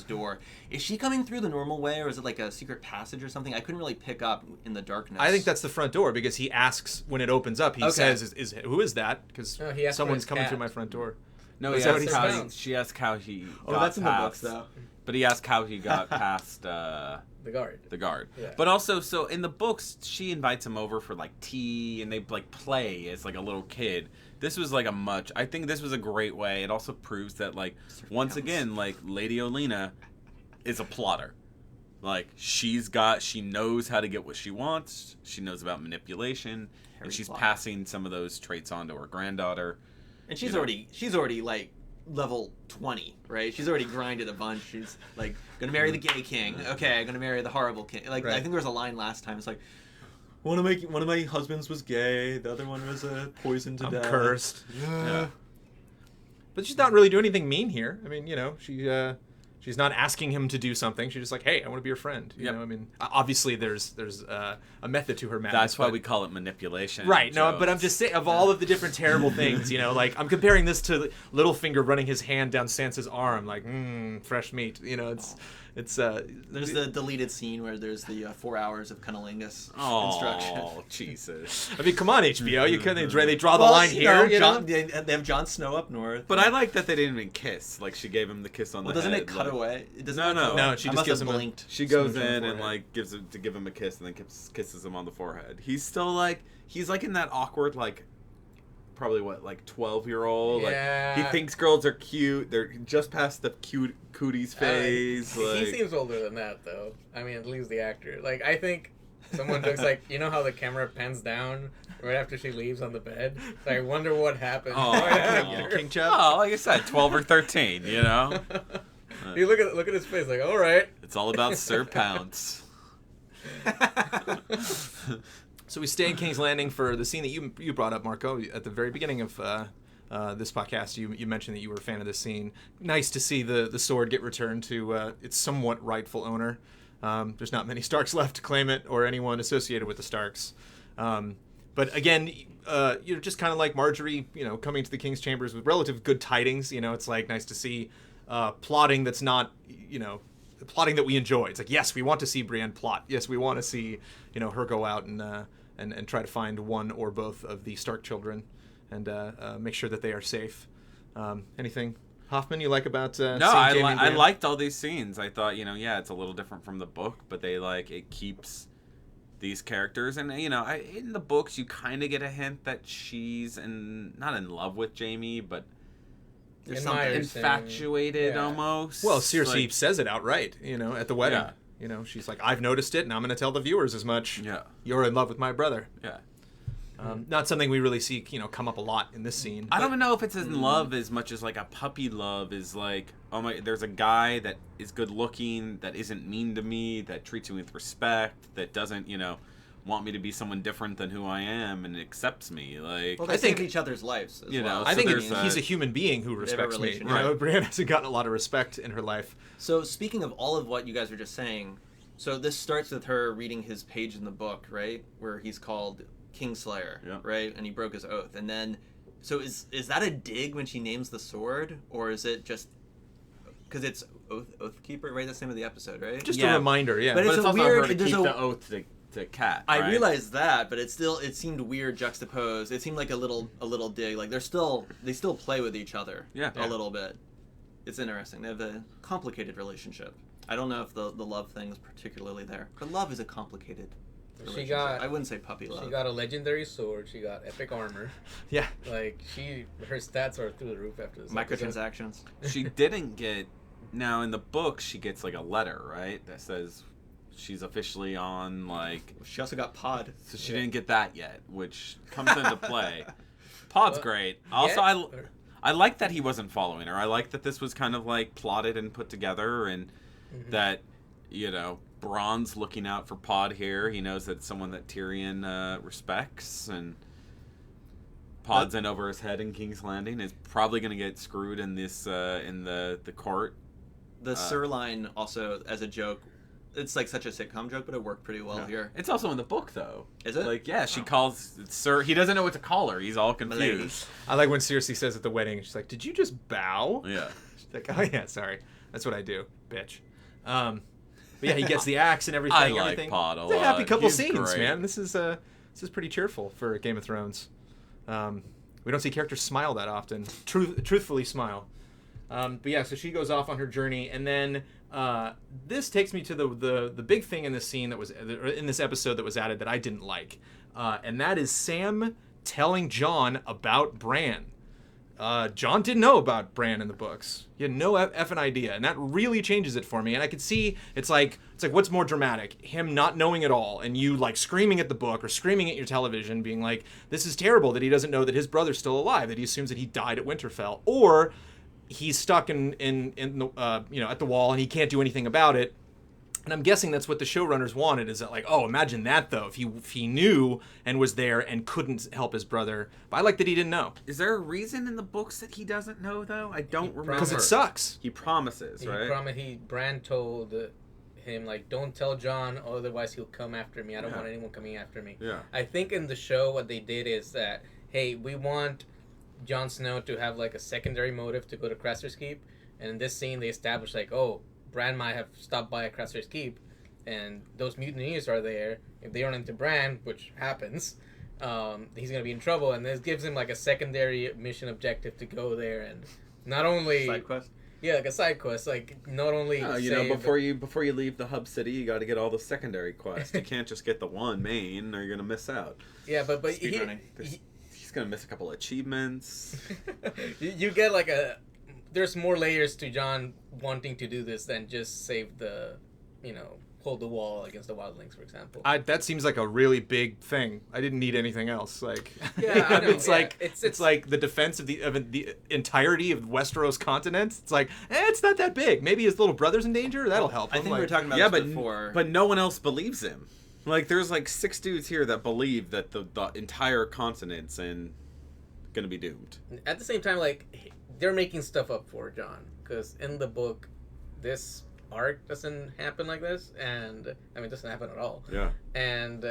S3: door? Is she coming through the normal way, or is it like a secret passage or something? I couldn't really pick up in the darkness.
S1: I think that's the front door, because he asks when it opens up. He says, "Who is that?" Because someone's coming through my front door.
S4: No, she asked how he got
S3: that's in the books, though.
S4: But he asked how he got past
S2: the guard.
S4: The guard.
S2: Yeah.
S4: But also, so in the books, she invites him over for like tea, and they like play as like a little kid. This was like I think this was a great way. It also proves that, like, once again, like, Lady Olenna is a plotter. Like, she knows how to get what she wants. She knows about manipulation, and she's passing some of those traits on to her granddaughter.
S3: And she's already like level 20, right? She's already grinded a bunch. She's like, gonna marry the gay king. Okay, I'm gonna marry the horrible king. Like,
S1: Right.
S3: I think there was a line last time. It's like, one of my husbands was gay. The other one was poisoned to
S1: I'm
S3: death.
S1: cursed.
S4: Yeah.
S1: But she's not really doing anything mean here. I mean, you know, she's not asking him to do something. She's just like, hey, I want to be your friend. You
S4: Yep.
S1: know, I mean, obviously there's a method to her madness.
S4: That's why
S1: but-
S4: we call it manipulation.
S1: Right, no, but I'm
S4: Jones.
S1: just saying, of all of the different terrible things, you know, like, I'm comparing this to Littlefinger running his hand down Sansa's arm, like, fresh meat, you know, it's
S3: There's the deleted scene where there's the 4 hours of cunnilingus instruction.
S4: Oh, Jesus.
S1: I mean, come on, HBO, you couldn't, they draw the
S3: Well,
S1: line
S3: you
S1: here,
S3: know,
S1: you know?
S3: they have Jon Snow up north.
S4: But I like that they didn't even kiss. Like, she gave him the kiss on
S3: Well,
S4: the
S3: doesn't
S4: head.
S3: it cut
S4: like-
S3: away? It doesn't
S4: No,
S3: cut
S4: no.
S3: away?
S1: No, she
S3: I
S1: just
S3: must
S1: gives
S3: have
S1: him a-
S3: blinked.
S4: She goes
S3: Smooch on the
S4: in and,
S3: forehead.
S4: like, gives him to give him a kiss and then kisses him on the forehead. He's still, like, he's, like, in that awkward, like, probably, what, like, 12-year-old?
S2: Yeah.
S4: Like, he thinks girls are cute. They're just past the cooties phase.
S2: He
S4: like,
S2: seems older than that, though. I mean, at least the actor. Like, I think someone looks like, you know how the camera pans down right after she leaves on the bed? So I wonder what happened.
S4: Oh,
S2: right after.
S1: King Chub?
S4: Oh, like I said, 12 or 13, you know?
S2: You look at his face, like, all right.
S4: It's all about Sir Pounce.
S1: So we stay in King's Landing for the scene that you brought up, Marco, at the very beginning of this podcast. You mentioned that you were a fan of this scene. Nice to see the sword get returned to its somewhat rightful owner. There's not many Starks left to claim it, or anyone associated with the Starks. But again, you're just kind of like Marjorie, you know, coming to the King's Chambers with relative good tidings. You know, it's like nice to see plotting that's not, you know, plotting that we enjoy. It's like, yes, we want to see Brienne plot. Yes, we want to see, you know, her go out and try to find one or both of the Stark children and make sure that they are safe. Anything, Hoffman, you like about
S4: No,
S1: seeing
S4: I
S1: Jaime and Brienne?
S4: liked all these scenes. I thought, you know, yeah, it's a little different from the book, but they, like, it keeps these characters. And, you know, in the books, you kind of get a hint that she's not in love with Jaime, but there's something
S2: Admires him.
S4: infatuated
S2: Yeah.
S4: almost.
S1: Well, Cersei
S4: Like,
S1: says it outright, you know, at the wedding.
S4: Yeah.
S1: You know, she's like, I've noticed it, and I'm going to tell the viewers as much.
S4: Yeah.
S1: You're in love with my brother.
S4: Yeah.
S1: Not something we really see, you know, come up a lot in this scene.
S4: I
S1: but-
S4: don't even know if it's in love as much as like a puppy love is like, oh my, there's a guy that is good looking, that isn't mean to me, that treats me with respect, that doesn't, you know, want me to be someone different than who I am and accepts me. Like,
S3: Well, they
S1: I think-
S3: save each other's lives as
S4: You know,
S3: well.
S1: I
S4: so
S1: think
S4: there's
S1: he's a human being who respects me. You
S3: relationship.
S1: know, Brienne hasn't gotten a lot of respect in her life.
S3: So speaking of all of what you guys were just saying, so this starts with her reading his page in the book, right, where he's called Kingslayer,
S4: Yeah.
S3: right, and he broke his oath, and then, so is that a dig when she names the sword, or is it just because it's Oathkeeper, right? That's the name of the episode, right?
S1: Just
S4: Yeah.
S1: a reminder, yeah.
S3: But
S4: but
S3: it's
S4: it's
S3: a
S4: also
S3: weird-
S4: her to
S3: there's
S4: keep
S3: a-
S4: the oath to Cat.
S3: I
S4: right?
S3: realized that, but it seemed weird juxtaposed. It seemed like a little dig. Like they still play with each other,
S4: Yeah.
S3: a little bit. It's interesting. They have a complicated relationship. I don't know if the love thing is particularly there, but love is a complicated relationship. I wouldn't say puppy love.
S2: She got a legendary sword. She got epic armor.
S1: yeah.
S2: Like her stats are through the roof after this episode.
S3: microtransactions.
S4: She didn't get. Now in the book, she gets like a letter, right, that says she's officially on like.
S3: She also got Pod.
S4: So she didn't get that yet, which comes into play. Pod's
S2: Well,
S4: great. Also,
S2: yeah.
S4: I like that he wasn't following her. I like that this was kind of like plotted and put together, and that, you know, Bronn's looking out for Pod here. He knows that it's someone that Tyrion respects, and Pod's in over his head in King's Landing. Is probably going to get screwed in this in the court.
S3: The Sir line also, as a joke, it's like such a sitcom joke, but it worked pretty well here.
S4: It's also in the book, though.
S3: Is it?
S4: Like, yeah, she calls Sir. He doesn't know what to call her. He's all confused.
S1: I like when Cersei says at the wedding, she's like, "Did you just bow?"
S4: Yeah.
S1: She's like, "Oh yeah, sorry. That's what I do, bitch." But yeah, he gets the axe and everything.
S4: I like
S1: everything.
S4: Pod a
S1: It's a happy
S4: lot.
S1: couple
S4: He's
S1: scenes,
S4: great.
S1: man. This is pretty cheerful for Game of Thrones. We don't see characters smile that often. Truthfully smile. But yeah, so she goes off on her journey, and then this takes me to the big thing in this scene that was in this episode that was added that I didn't like, and that is Sam telling Jon about Bran. Jon didn't know about Bran in the books. He had no effing idea, and that really changes it for me. And I could see it's like what's more dramatic, him not knowing at all, and you like screaming at the book or screaming at your television, being like, "This is terrible that he doesn't know that his brother's still alive, that he assumes that he died at Winterfell," or he's stuck in the at the wall, and he can't do anything about it. And I'm guessing that's what the showrunners wanted, is that like, oh, imagine that though, if he knew and was there and couldn't help his brother. But I like that he didn't know.
S4: Is there a reason in the books that he doesn't know though? I don't remember.
S1: Because it sucks.
S4: He promises, right?
S2: Bran told him, like, don't tell John, otherwise he'll come after me. I don't want anyone coming after me.
S4: Yeah.
S2: I think in the show what they did is that, hey, we want Jon Snow to have like a secondary motive to go to Craster's Keep, and in this scene they established like, oh, Bran might have stopped by at Craster's Keep, and those mutineers are there. If they run into Bran, which happens, he's gonna be in trouble, and this gives him like a secondary mission objective to go there and not only
S3: Side quest.
S2: Yeah, like a side quest. Like not only
S4: before you leave the hub city, you got to get all the secondary quests. You can't just get the one main, or you're gonna miss out.
S2: Yeah, but
S4: he's gonna miss a couple of achievements.
S2: you get like there's more layers to John wanting to do this than just save the, hold the wall against the wildlings, for example.
S1: That seems like a really big thing. I didn't need anything else. Like,
S2: yeah, I know,
S1: it's like the defense of the entirety of Westeros continent. It's like, it's not that big. Maybe his little brother's in danger. That'll help him.
S3: I think we were talking about this before.
S4: But no one else believes him. Like, there's like 6 dudes here that believe that the entire continent's gonna be doomed.
S2: At the same time, like, they're making stuff up for John, because in the book, this arc doesn't happen like this, and it doesn't happen at all.
S4: Yeah.
S2: And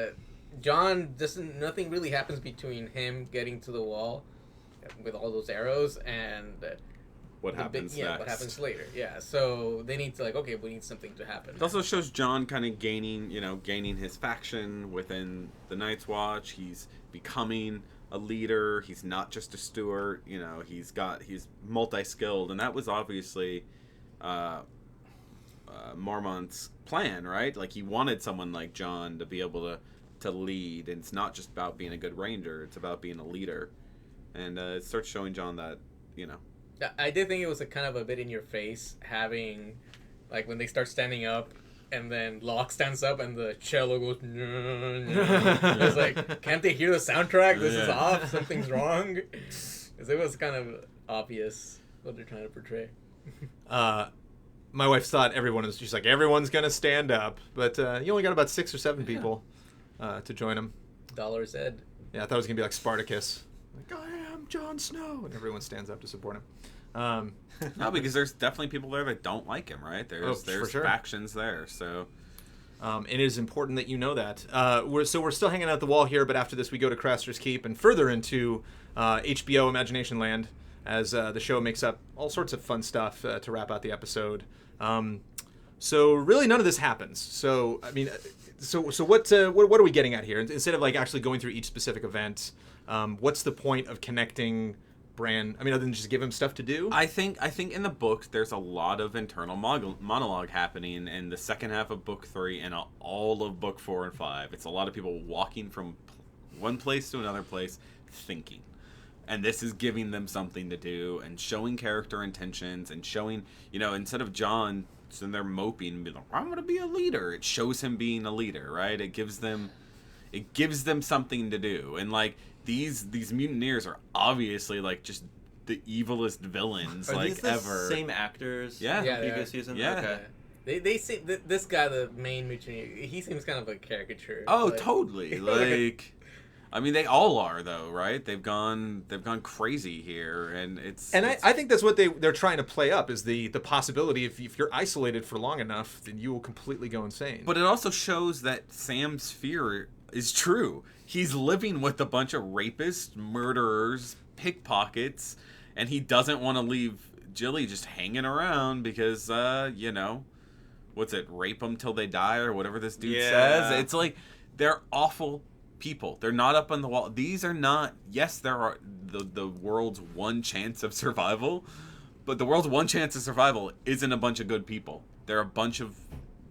S2: John nothing really happens between him getting to the wall with all those arrows and
S4: what happens next.
S2: What happens later. Yeah. So they need to we need something to happen.
S4: It also shows John kind of gaining his faction within the Night's Watch. He's becoming a leader. He's not just a steward. He's multi-skilled, and that was obviously Mormont's plan, right? Like, he wanted someone like John to be able to lead, and it's not just about being a good ranger, it's about being a leader. And it starts showing John that,
S2: I did think it was a kind of a bit in your face, having, like, when they start standing up and then Locke stands up and the cello goes it's like, can't they hear the soundtrack? This is off, something's wrong. Because it was kind of obvious what they're trying to portray.
S1: My wife thought she's like, everyone's gonna stand up, but you only got about 6 or 7 people to join him.
S2: Dollar said.
S1: Yeah, I thought it was gonna be like Spartacus, like, I am Jon Snow, and everyone stands up to support him.
S4: No, because there's definitely people there that don't like him, right? There's
S1: sure.
S4: factions there, so.
S1: It is important that you know that. We're still hanging out at the wall here, but after this we go to Craster's Keep and further into HBO Imagination Land, as the show makes up all sorts of fun stuff to wrap out the episode. So really none of this happens. So what are we getting at here? Instead of like actually going through each specific event, what's the point of connecting Bran? Other than just give him stuff to do?
S4: I think in the books there's a lot of internal monologue happening in the second half of book 3 and all of book 4 and 5. It's a lot of people walking from one place to another place thinking. And this is giving them something to do and showing character intentions and showing, instead of John sitting there moping and being like, I'm going to be a leader. It shows him being a leader, right? It gives them something to do. And like these mutineers are obviously like just the evilest villains
S3: are
S4: like
S3: these the
S4: ever.
S3: Same actors?
S4: Yeah.
S3: From previous season?
S4: Yeah.
S3: Okay.
S2: They see this guy, the main mutineer, he seems kind of a caricature.
S4: Oh, totally. Like, they all are though, right? They've gone crazy here, and it's.
S1: And I think that's what they're trying to play up, is the possibility if you're isolated for long enough, then you will completely go insane.
S4: But it also shows that Sam's fear is true. He's living with a bunch of rapists, murderers, pickpockets, and he doesn't want to leave Jilly just hanging around because, what's it, rape them till they die or whatever this dude says. It's like, they're awful people. They're not up on the wall. These are not, yes, there are the world's one chance of survival, but the world's one chance of survival isn't a bunch of good people. They're a bunch of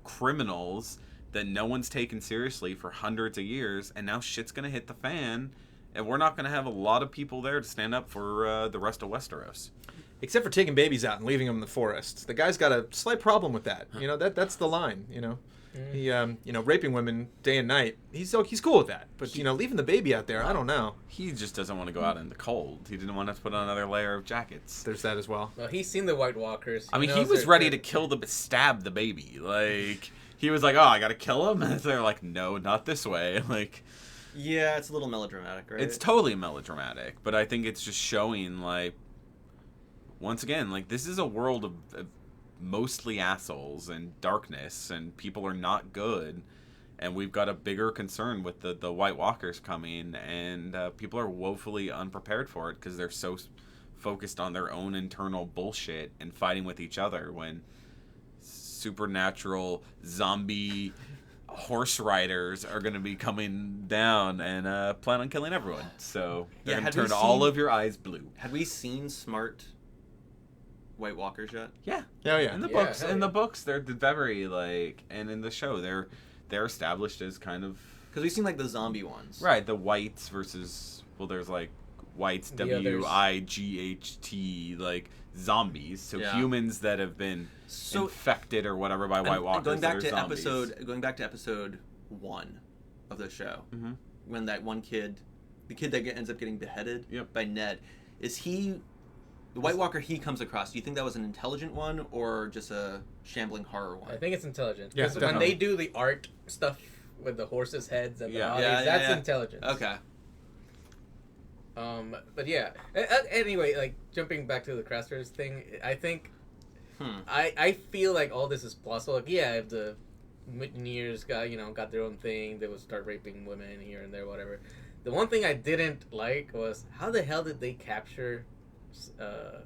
S4: criminals that no one's taken seriously for hundreds of years, and now shit's gonna hit the fan, and we're not gonna have a lot of people there to stand up for the rest of Westeros.
S1: Except for taking babies out and leaving them in the forest. The guy's got a slight problem with that. That's the line, He, raping women day and night. He's cool with that. But leaving the baby out there, I don't know.
S4: He just doesn't want to go out in the cold. He didn't want to put on another layer of jackets.
S1: There's that as well.
S2: Well, he's seen the White Walkers.
S4: I mean, he was ready to stab the baby. Like, he was like, "Oh, I gotta kill him," and they're like, "No, not this way." Like,
S3: yeah, it's a little melodramatic, right?
S4: it's totally melodramatic, but I think it's just showing, like, once again, like, this is a world of mostly assholes and darkness, and people are not good, and we've got a bigger concern with the White Walkers coming, and people are woefully unprepared for it because they're so focused on their own internal bullshit and fighting with each other when supernatural zombie horse riders are going to be coming down and plan on killing everyone. So they're going to turn all of your eyes blue.
S3: Had we seen smart White Walkers yet?
S4: Yeah.
S1: Oh yeah.
S4: In the books, they're very like, and in the show, they're established as kind of,
S3: because we've seen like the zombie ones,
S4: right? The whites versus, well, there's like whites, WIGHT, like zombies, so humans that have been infected or whatever by White Walkers.
S3: Going back to episode 1 of the show, when that one kid, the kid that ends up getting beheaded by Ned, is he? The White Walker he comes across, do you think that was an intelligent one or just a shambling horror one?
S2: I think it's intelligent.
S1: Yeah,
S2: because when they do the art stuff with the horses' heads and the bodies, that's intelligence.
S3: Okay.
S2: But yeah. Anyway, like jumping back to the Crafters thing, I think I feel like all this is plausible. Like, yeah, if the mutineers got their own thing, they would start raping women here and there, whatever. The one thing I didn't like was how the hell did they capture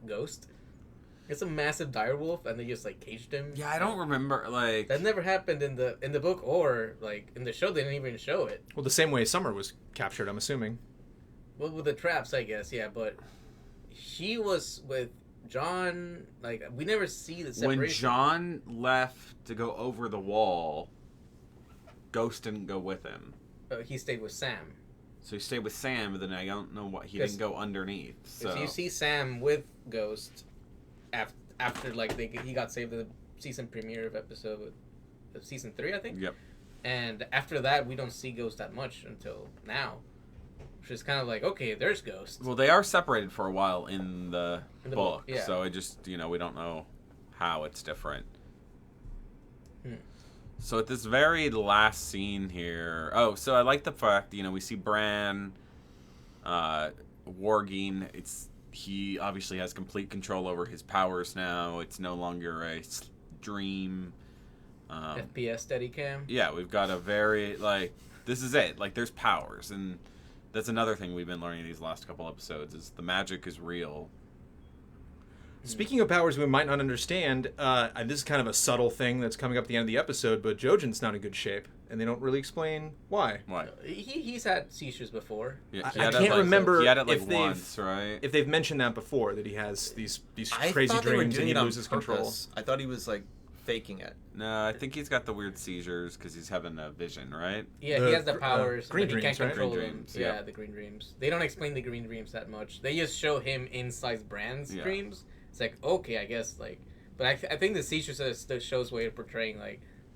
S2: Ghost? It's a massive direwolf, and they just like caged him.
S4: Yeah, I don't remember like
S2: that never happened in the book or like in the show. They didn't even show it.
S1: Well, the same way Summer was captured, I'm assuming.
S2: Well, with the traps, I guess, yeah. But she was with John. Like we never see the separation.
S4: When John left to go over the wall, Ghost didn't go with him.
S2: He stayed with Sam.
S4: So he stayed with Sam, but then I don't know what he didn't go underneath. So
S2: if you see Sam with Ghost after like he got saved in the season premiere of season 3, I think.
S4: Yep.
S2: And after that, we don't see Ghost that much until now, which is kind of like, okay, there's Ghost.
S4: Well, they are separated for a while in the book,
S2: yeah.
S4: So it just we don't know how it's different. So at this very last scene here, so I like the fact, we see Bran warging. He obviously has complete control over his powers now. It's no longer a dream.
S2: FPS Steadicam.
S4: Yeah, we've got a very, this is it. Like, there's powers, and that's another thing we've been learning these last couple episodes, is the magic is real.
S1: Speaking of powers we might not understand, and this is kind of a subtle thing that's coming up at the end of the episode, but Jojen's not in good shape, and they don't really explain why.
S4: Why?
S2: He's had seizures before.
S1: Yeah, I can't remember
S4: he had it
S1: if
S4: once, right?
S1: If they've mentioned that before, that he has these
S3: I
S1: crazy
S3: thought they were
S1: dreams
S3: doing
S1: and he
S3: it on
S1: loses
S3: purpose.
S1: control.
S3: I thought he was faking it.
S4: No, I think he's got the weird seizures because he's having a vision, right?
S2: Yeah, he has the powers,
S1: green
S2: but he can't
S1: dreams, right?
S2: control
S4: Green
S2: them.
S4: dreams,
S2: Yeah,
S4: yeah.
S2: the green dreams. They don't explain the green dreams that much. They just show him inside Bran's dreams. It's like, okay, I guess, but I think the seizures still shows way of portraying,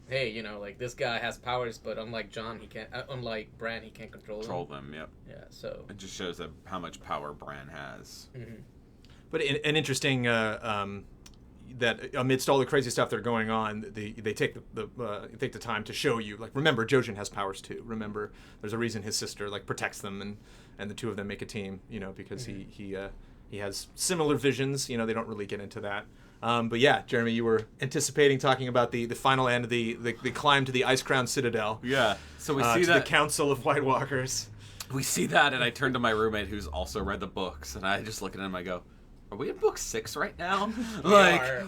S2: hey, this guy has powers, but unlike John, he can't, unlike Bran, he can't control
S4: them, yep.
S2: Yeah, so.
S4: It just shows how much power Bran has.
S2: Mm-hmm.
S1: But an interesting, that amidst all the crazy stuff that are going on, they take the time to show you, remember, Jojen has powers too. Remember, there's a reason his sister, protects them, and the two of them make a team, because he has similar visions. They don't really get into that. But yeah, Jeremy, you were anticipating talking about the final end of the climb to the Ice Crown Citadel.
S4: Yeah. So we see
S1: the Council of White Walkers.
S4: We see that, and I turn to my roommate who's also read the books, and I just look at him. I go, "Are we in book 6 right now?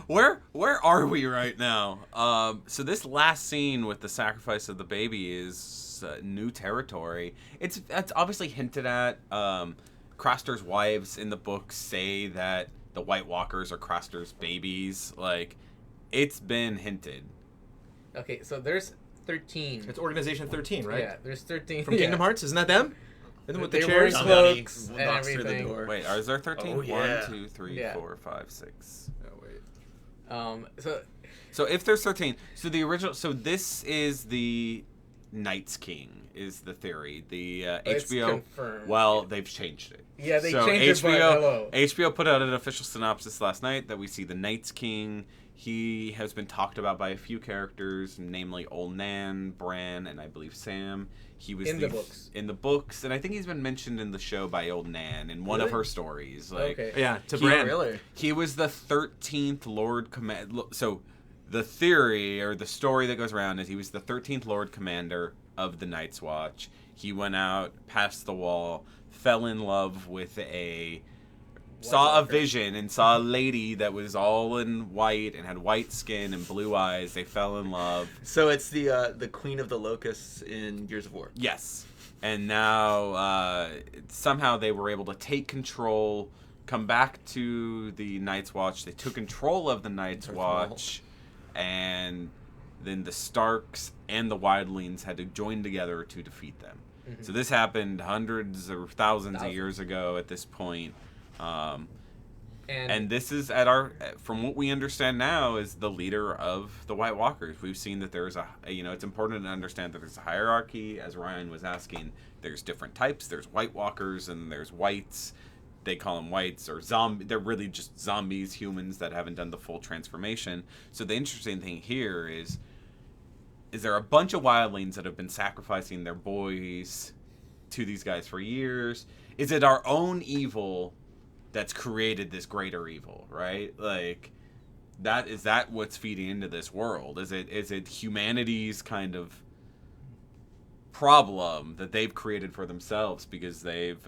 S4: Where are we right now?" So this last scene with the sacrifice of the baby is new territory. It's obviously hinted at. Craster's wives in the book say that the White Walkers are Craster's babies. It's been hinted.
S2: Okay, so there's 13.
S1: It's Organization 13, right?
S2: Yeah, there's 13.
S1: From Kingdom Hearts, isn't that them? Isn't it with the
S2: They're
S1: chairs?
S2: wearing cloaks and
S3: Knocks through the
S2: everything.
S3: door.
S4: Wait, is there 13?
S3: Oh, yeah.
S4: 1, 2, 3,
S2: Yeah.
S4: 4, 5, 6.
S1: Oh, wait.
S2: So
S4: if there's 13, so the original, so this is the Night's King is the theory. The
S2: it's
S4: HBO,
S2: confirmed.
S4: well, they've changed it.
S2: Yeah, they
S4: so
S2: changed
S4: HBO,
S2: it, but hello.
S4: HBO put out an official synopsis last night that we see the Night's King. He has been talked about by a few characters, namely Old Nan, Bran, and I believe Sam. He was
S2: in the books.
S4: In the books, and I think he's been mentioned in the show by Old Nan in one of her stories. Like,
S2: Okay.
S1: Yeah, to Bran.
S3: Really?
S4: he was the 13th Lord Command. So, the theory or the story that goes around is he was the 13th Lord Commander of the Night's Watch. He went out past the wall, fell in love with saw a vision and saw a lady that was all in white and had white skin and blue eyes. They fell in love.
S3: So it's the Queen of the Locusts in Gears of War.
S4: Yes. And now somehow they were able to take control, come back to the Night's Watch. They took control of the Night's Watch, and then the Starks and the Wildlings had to join together to defeat them.
S2: Mm-hmm.
S4: So this happened hundreds or thousands of years ago at this point. And this is from what we understand now, is the leader of the White Walkers. We've seen that there's it's important to understand that there's a hierarchy. As Ryan was asking, there's different types. There's White Walkers and there's Whites. They call them Whites or zombie. They're really just zombies, humans that haven't done the full transformation. So the interesting thing here is there a bunch of wildlings that have been sacrificing their boys to these guys for years? Is it our own evil that's created this greater evil, right? Like, is that what's feeding into this world? Is it humanity's kind of problem that they've created for themselves because they've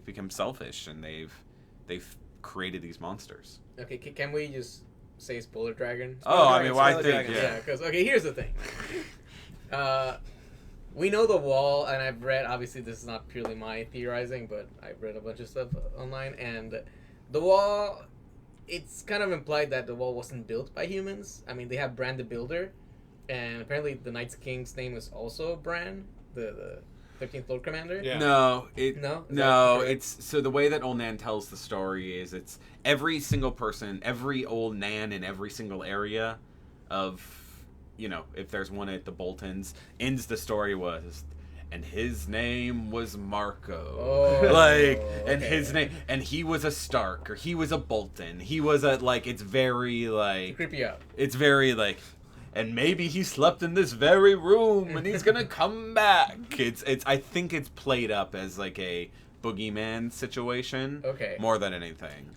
S4: become selfish and they've created these monsters?
S2: Okay, can we just say spoiler dragon?
S4: I think
S2: Yeah, because here's the thing. We know the wall, and I've read, obviously this is not purely my theorizing, but I've read a bunch of stuff online, and the wall, it's kind of implied that the wall wasn't built by humans. I mean, they have Bran the Builder, and apparently the Night's King's name is also Bran, the 13th Lord Commander.
S1: Yeah.
S4: No,
S2: No?
S4: it's so the way that Old Nan tells the story is it's every single person, every Old Nan in every single area of, if there's one at the Boltons, ends the story was, and his name was Marco. And his name, and he was a Stark, or he was a Bolton. He was it's very,
S2: Creep you out.
S4: it's very, and maybe he slept in this very room, and he's gonna come back. I think it's played up as, a boogeyman situation.
S2: Okay.
S4: More than anything.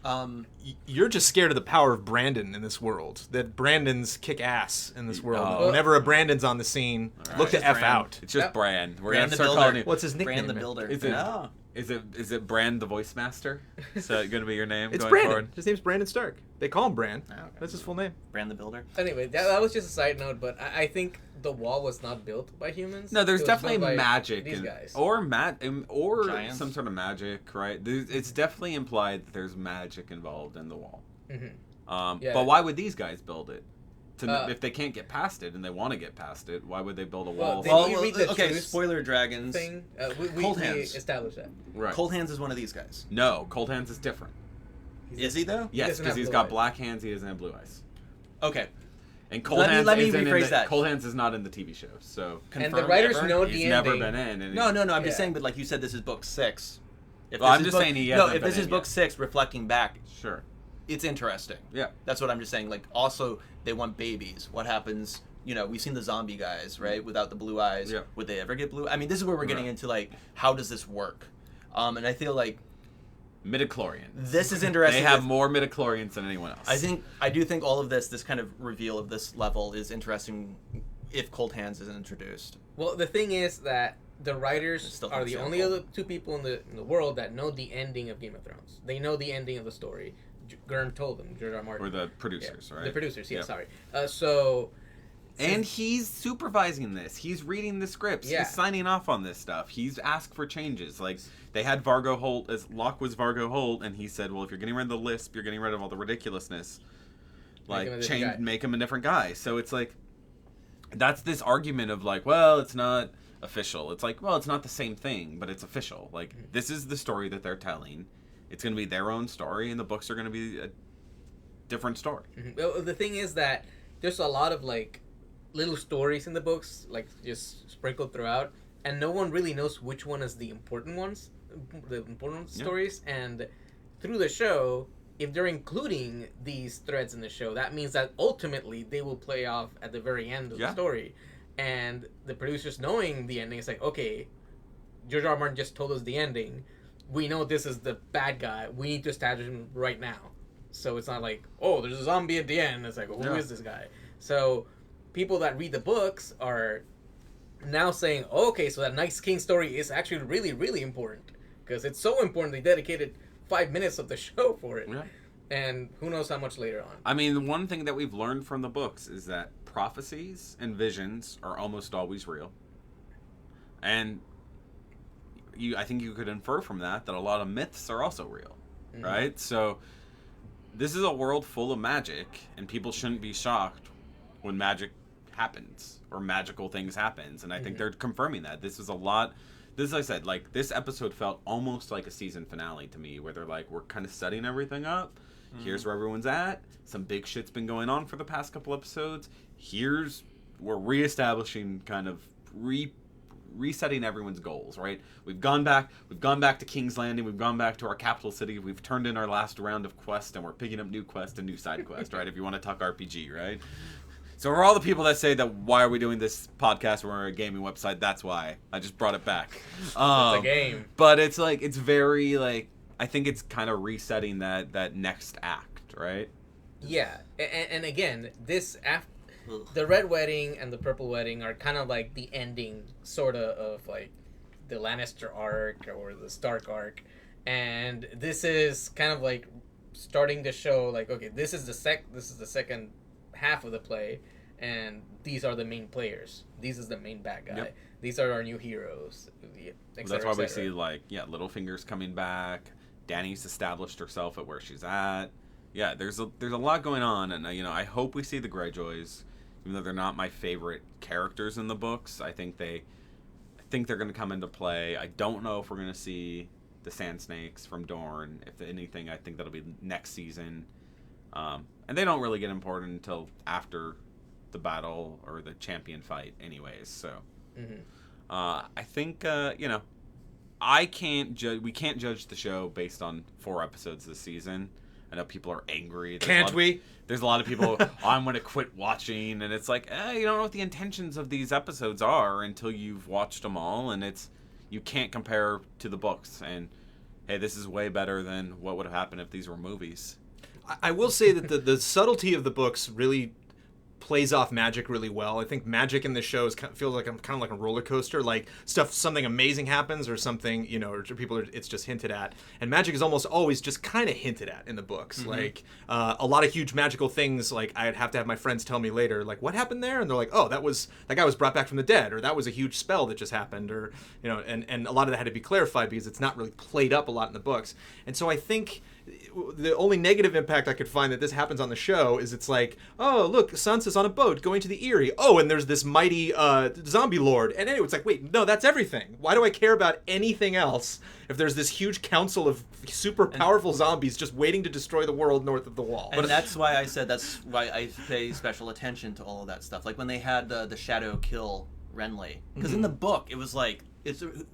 S1: You're just scared of the power of Brandon in this world. That Brandons kick ass in this world.
S4: Oh.
S1: Whenever a Brandon's on the scene, look
S3: Just
S1: the F
S3: Brand.
S1: out.
S4: It's just
S2: Yep.
S4: Bran. We're
S3: Bran
S4: gonna
S3: the
S4: start
S3: Builder.
S4: calling it.
S1: What's his nickname?
S3: Brand the
S1: man?
S3: Builder.
S4: Is it Bran the Voice Master? Is that going to be your name
S1: It's
S4: going
S1: Brandon.
S4: forward?
S1: His name's Brandon Stark. They call him Bran.
S3: Oh, okay.
S1: That's his full name.
S3: Brand the Builder.
S2: Anyway, that was just a side note, but I think the wall was not built by humans.
S4: No, there's
S2: It was
S4: definitely
S2: built by
S4: magic,
S2: These guys.
S4: or
S3: Giants.
S4: some sort of magic, right? It's definitely implied that there's magic involved in the wall.
S2: Mm-hmm. Yeah.
S4: But why would these guys build it?
S2: Uh,
S4: If they can't get past it and they want to get past it, why would they build a
S2: Well,
S4: wall?
S2: they-
S3: Well,
S2: we read the
S3: okay,
S2: truth
S3: spoiler dragons.
S2: thing. We
S3: Cold Hands.
S2: established that.
S4: Right.
S3: Cold Hands is one of these guys.
S4: No, Cold Hands is different.
S3: Is he though?
S4: Yes,
S2: doesn't
S4: because
S2: have
S4: he's
S2: blue
S4: got
S2: eyes.
S4: black hands. He doesn't have blue eyes.
S3: Okay.
S4: And Cold
S3: Let me-
S4: Hands
S3: let me
S4: isn't in
S3: rephrase
S4: the,
S3: that.
S4: Cold Hands is not in the TV show, so
S2: And the
S3: Confirmed
S2: writers
S3: ever?
S2: know
S4: he's
S2: the
S4: never
S2: ending.
S4: been in. And
S3: No, I'm just
S2: Yeah.
S3: saying, but like you said, this is book 6. If
S4: Well,
S3: this
S4: I'm
S3: is
S4: just
S3: book-
S4: saying he
S3: No,
S4: hasn't
S3: if this
S4: been
S3: is
S4: in
S3: book
S4: yet.
S3: 6, reflecting back,
S4: Sure.
S3: it's interesting.
S4: Yeah.
S3: That's what I'm just saying. Like, also, they want babies. What happens? We've seen the zombie guys, right? Without the blue eyes.
S4: Yeah.
S3: Would they ever get blue? I mean, this is where we're getting
S4: Right.
S3: into, like, how does this work? And I feel like
S4: Midichlorians.
S3: this is interesting.
S4: They have
S3: with-
S4: more midichlorians than anyone else.
S3: I do think all of this kind of reveal of this level is interesting if Cold Hands isn't introduced.
S2: Well, the thing is that the
S3: I
S2: writers
S3: still
S2: are
S3: think
S2: the
S3: so.
S2: only other two people in the world that know the ending of Game of Thrones. They know the ending of the story. Gurn told them, George R. R. Martin.
S4: Or the producers,
S2: Yeah,
S4: right?
S2: The producers, yeah,
S4: Yep.
S2: sorry. So...
S4: And he's supervising this. He's reading the scripts.
S2: Yeah.
S4: He's signing off on this stuff. He's asked for changes. Like, they had Vargo Holt, as Locke was Vargo Holt, and he said, well, if you're getting rid of the lisp, you're getting rid of all the ridiculousness.
S2: Make him a different guy.
S4: Make him a different guy. So it's like, that's this argument of like, well, it's not official. It's like, well, it's not the same thing, but it's official. Like, this is the story that they're telling. It's going to be their own story, and the books are going to be different story.
S2: Well, the thing is that there's a lot of like little stories in the books, like just sprinkled throughout, and no one really knows which one is the important ones, the important stories. And through the show, if they're including these threads in the show, that means that ultimately they will play off at the very end of the story. And the producers knowing the ending, it's like, okay, George R. R. Martin just told us the ending. We know this is the bad guy. We need to establish him right now. So it's not like, oh, there's a zombie at the end. It's like, well, who is this guy? So people that read the books are now saying, oh, okay, so that Night King story is actually really, really important. Because it's so important they dedicated 5 minutes of the show for it.
S4: Yeah.
S2: And who knows how much later on.
S4: I mean, the one thing that we've learned from the books is that prophecies and visions are almost always real. And I think you could infer from that a lot of myths are also real, right? So this is a world full of magic, and people shouldn't be shocked when magic happens or magical things happens. And I think they're confirming that. This is a lot. This, like I said, like this episode felt almost like a season finale to me, where they're like, we're kind of setting everything up. Here's where everyone's at. Some big shit's been going on for the past couple episodes. We're reestablishing kind of resetting everyone's goals, right? We've gone back to King's Landing, we've gone back to our capital city, we've turned in our last round of quests, and we're picking up new quests and new side quests, right? If you want to talk RPG, right? So for all the people that say that, why are we doing this podcast when we're a gaming website, that's why. I just brought it back.
S2: It's a game.
S4: But it's like, it's very like, I think it's kind of resetting that next act, right?
S2: Yeah, and again, the Red Wedding and the Purple Wedding are kind of like the ending, sort of like the Lannister arc or the Stark arc, and this is kind of like starting to show like, okay, this is the second half of the play, and these are the main players. This is the main bad guy. Yep. These are our new heroes.
S4: That's why we see like Littlefinger's coming back. Dany's established herself at where she's at. Yeah, there's a lot going on, and I hope we see the Greyjoys. Even though they're not my favorite characters in the books, I think they're going to come into play. I don't know if we're going to see the Sand Snakes from Dorne. If anything, I think that'll be next season. And they don't really get important until after the battle or the champion fight anyways. So I think, we can't judge the show based on 4 episodes this season. I know people are angry. There's a lot of people, I'm going to quit watching. And it's like, you don't know what the intentions of these episodes are until you've watched them all. And you can't compare to the books. And, hey, this is way better than what would have happened if these were movies.
S1: I will say that the subtlety of the books really plays off magic really well. I think magic in the show feels like kind of like a roller coaster. Like something amazing happens, or something or it's just hinted at. And magic is almost always just kind of hinted at in the books. Like a lot of huge magical things. Like I'd have to have my friends tell me later, like what happened there, and they're like, oh, that guy was brought back from the dead, or that was a huge spell that just happened, or and a lot of that had to be clarified because it's not really played up a lot in the books. And so I think the only negative impact I could find that this happens on the show is it's like, oh, look, Sansa's on a boat going to the Eyrie. Oh, and there's this mighty zombie lord. And anyway, it's like, wait, no, that's everything. Why do I care about anything else if there's this huge council of super powerful zombies just waiting to destroy the world north of the wall?
S3: And that's why I said that's why I pay special attention to all of that stuff. Like when they had the Shadow kill Renly. Because in the book, it was like,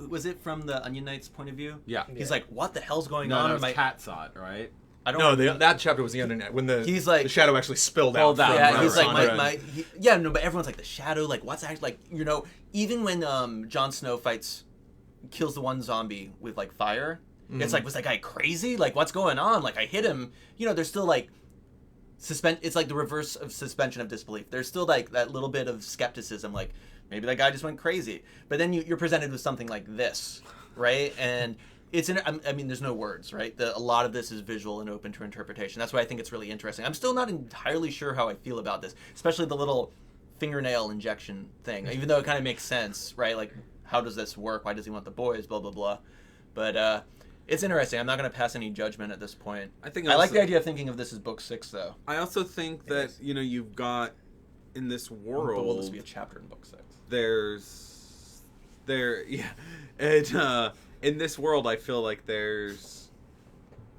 S3: was it from the Onion Knight's point of view?
S4: Yeah.
S3: He's like, what the hell's going
S4: no,
S3: on?
S4: No, Cat saw it, right?
S3: I don't know.
S1: That chapter was the Internet when
S3: he's like,
S1: the shadow actually spilled out.
S3: Yeah, he's like but everyone's like the shadow, like what's actually like even when Jon Snow kills the one zombie with like fire, it's like, was that guy crazy? Like what's going on? Like I hit him. There's still like it's like the reverse of suspension of disbelief. There's still like that little bit of skepticism, like maybe that guy just went crazy. But then you're presented with something like this, right? And there's no words, right? A lot of this is visual and open to interpretation. That's why I think it's really interesting. I'm still not entirely sure how I feel about this, especially the little fingernail injection thing, even though it kind of makes sense, right? Like, how does this work? Why does he want the boys? Blah, blah, blah. But it's interesting. I'm not going to pass any judgment at this point. I like the idea of thinking of this as book 6, though.
S4: I also think that, you've got in this world...
S3: But will this be a chapter in book 6?
S4: In this world, I feel like there's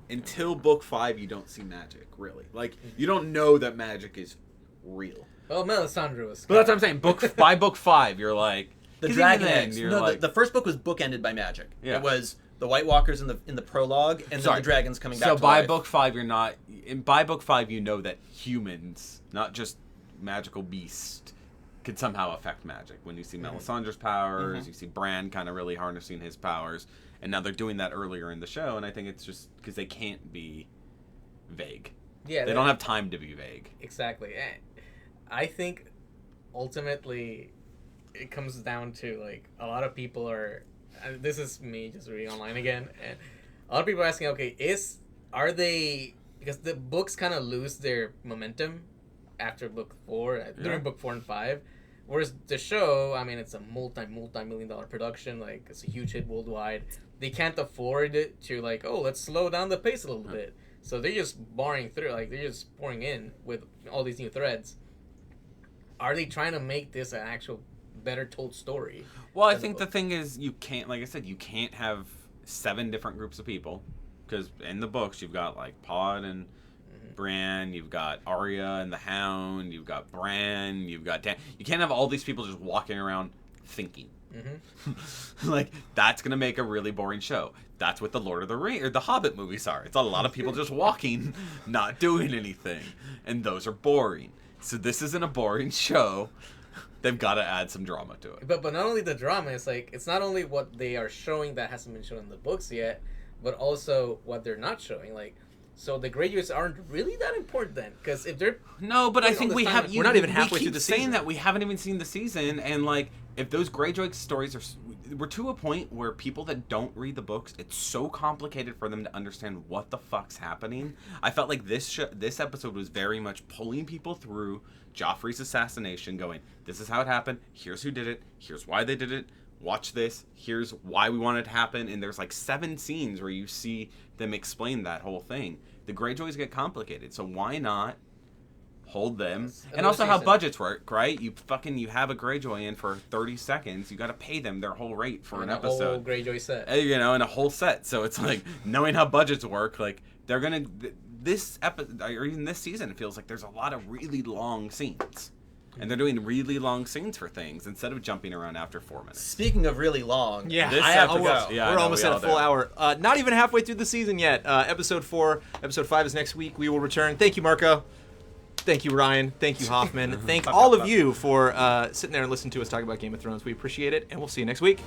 S4: until book 5, you don't see magic really. Like you don't know that magic is real.
S2: Well, Melisandre was.
S4: But that's what I'm saying. By book 5, you're like
S3: The
S4: 'cause
S3: dragon
S4: even then,
S3: eggs.
S4: you're
S3: No,
S4: like,
S3: the first book was bookended by magic.
S4: Yeah.
S3: It was the White Walkers in the prologue, and then the dragons coming back.
S4: So
S3: to
S4: by
S3: life.
S4: book 5, you're not. By book 5, you know that humans, not just magical beasts, could somehow affect magic. When you see Melisandre's powers, you see Bran kind of really harnessing his powers, and now they're doing that earlier in the show. And I think it's just because they can't be vague.
S2: Yeah,
S4: They don't have time to be vague.
S2: Exactly. I think ultimately it comes down to like a lot of people are. This is me just reading online again, and a lot of people are asking, okay, are they, because the books kind of lose their momentum after book 4, during book 4 and 5, whereas the show, I mean, it's a multi-million-dollar production, like it's a huge hit worldwide. They can't afford to like, oh, let's slow down the pace a little bit. So they're just barring through, like they're just pouring in with all these new threads. Are they trying to make this an actual better told story?
S4: Well, I think the thing is, you can't, like I said, you can't have 7 different groups of people, because in the books you've got like Pod and Bran, you've got Arya and the Hound, you've got Bran, you've got Dan. You can't have all these people just walking around thinking. Like that's gonna make a really boring show. That's what the Lord of the Rings or the Hobbit movies are. It's a lot of people just walking, not doing anything, and those are boring. So this isn't a boring show. They've got to add some drama to it.
S2: But not only the drama, it's like it's not only what they are showing that hasn't been shown in the books yet, but also what they're not showing. Like, so the Greyjoys aren't really that important then, because if they're
S4: no, but I think we have.
S1: We're not even halfway through the
S4: saying
S1: season.
S4: that we haven't even seen the season, and like if those Greyjoy stories are, we're to a point where people that don't read the books, it's so complicated for them to understand what the fuck's happening. I felt like this episode was very much pulling people through Joffrey's assassination, going, this is how it happened, here's who did it, here's why they did it, watch this, here's why we want it to happen, and there's like 7 scenes where you see them explain that whole thing. The Greyjoys get complicated, so why not hold them? And also how budgets work, right? You have a Greyjoy in for 30 seconds, you gotta pay them their whole rate for an episode.
S2: A whole Greyjoy set.
S4: You know, and a whole set, so it's like, knowing how budgets work, like, they're gonna... This episode, or even this season, it feels like there's a lot of really long scenes. And they're doing really long scenes for things instead of jumping around after 4 minutes.
S3: Speaking of really long,
S1: Yeah,
S3: I have to go.
S4: Yeah,
S1: we're almost at a full
S4: do.
S1: hour. Not even halfway through the season yet. Episode 4, episode 5 is next week. We will return. Thank you, Marco. Thank you, Ryan. Thank you, Hoffman. Thank all of you for sitting there and listening to us talk about Game of Thrones. We appreciate it, and we'll see you next week.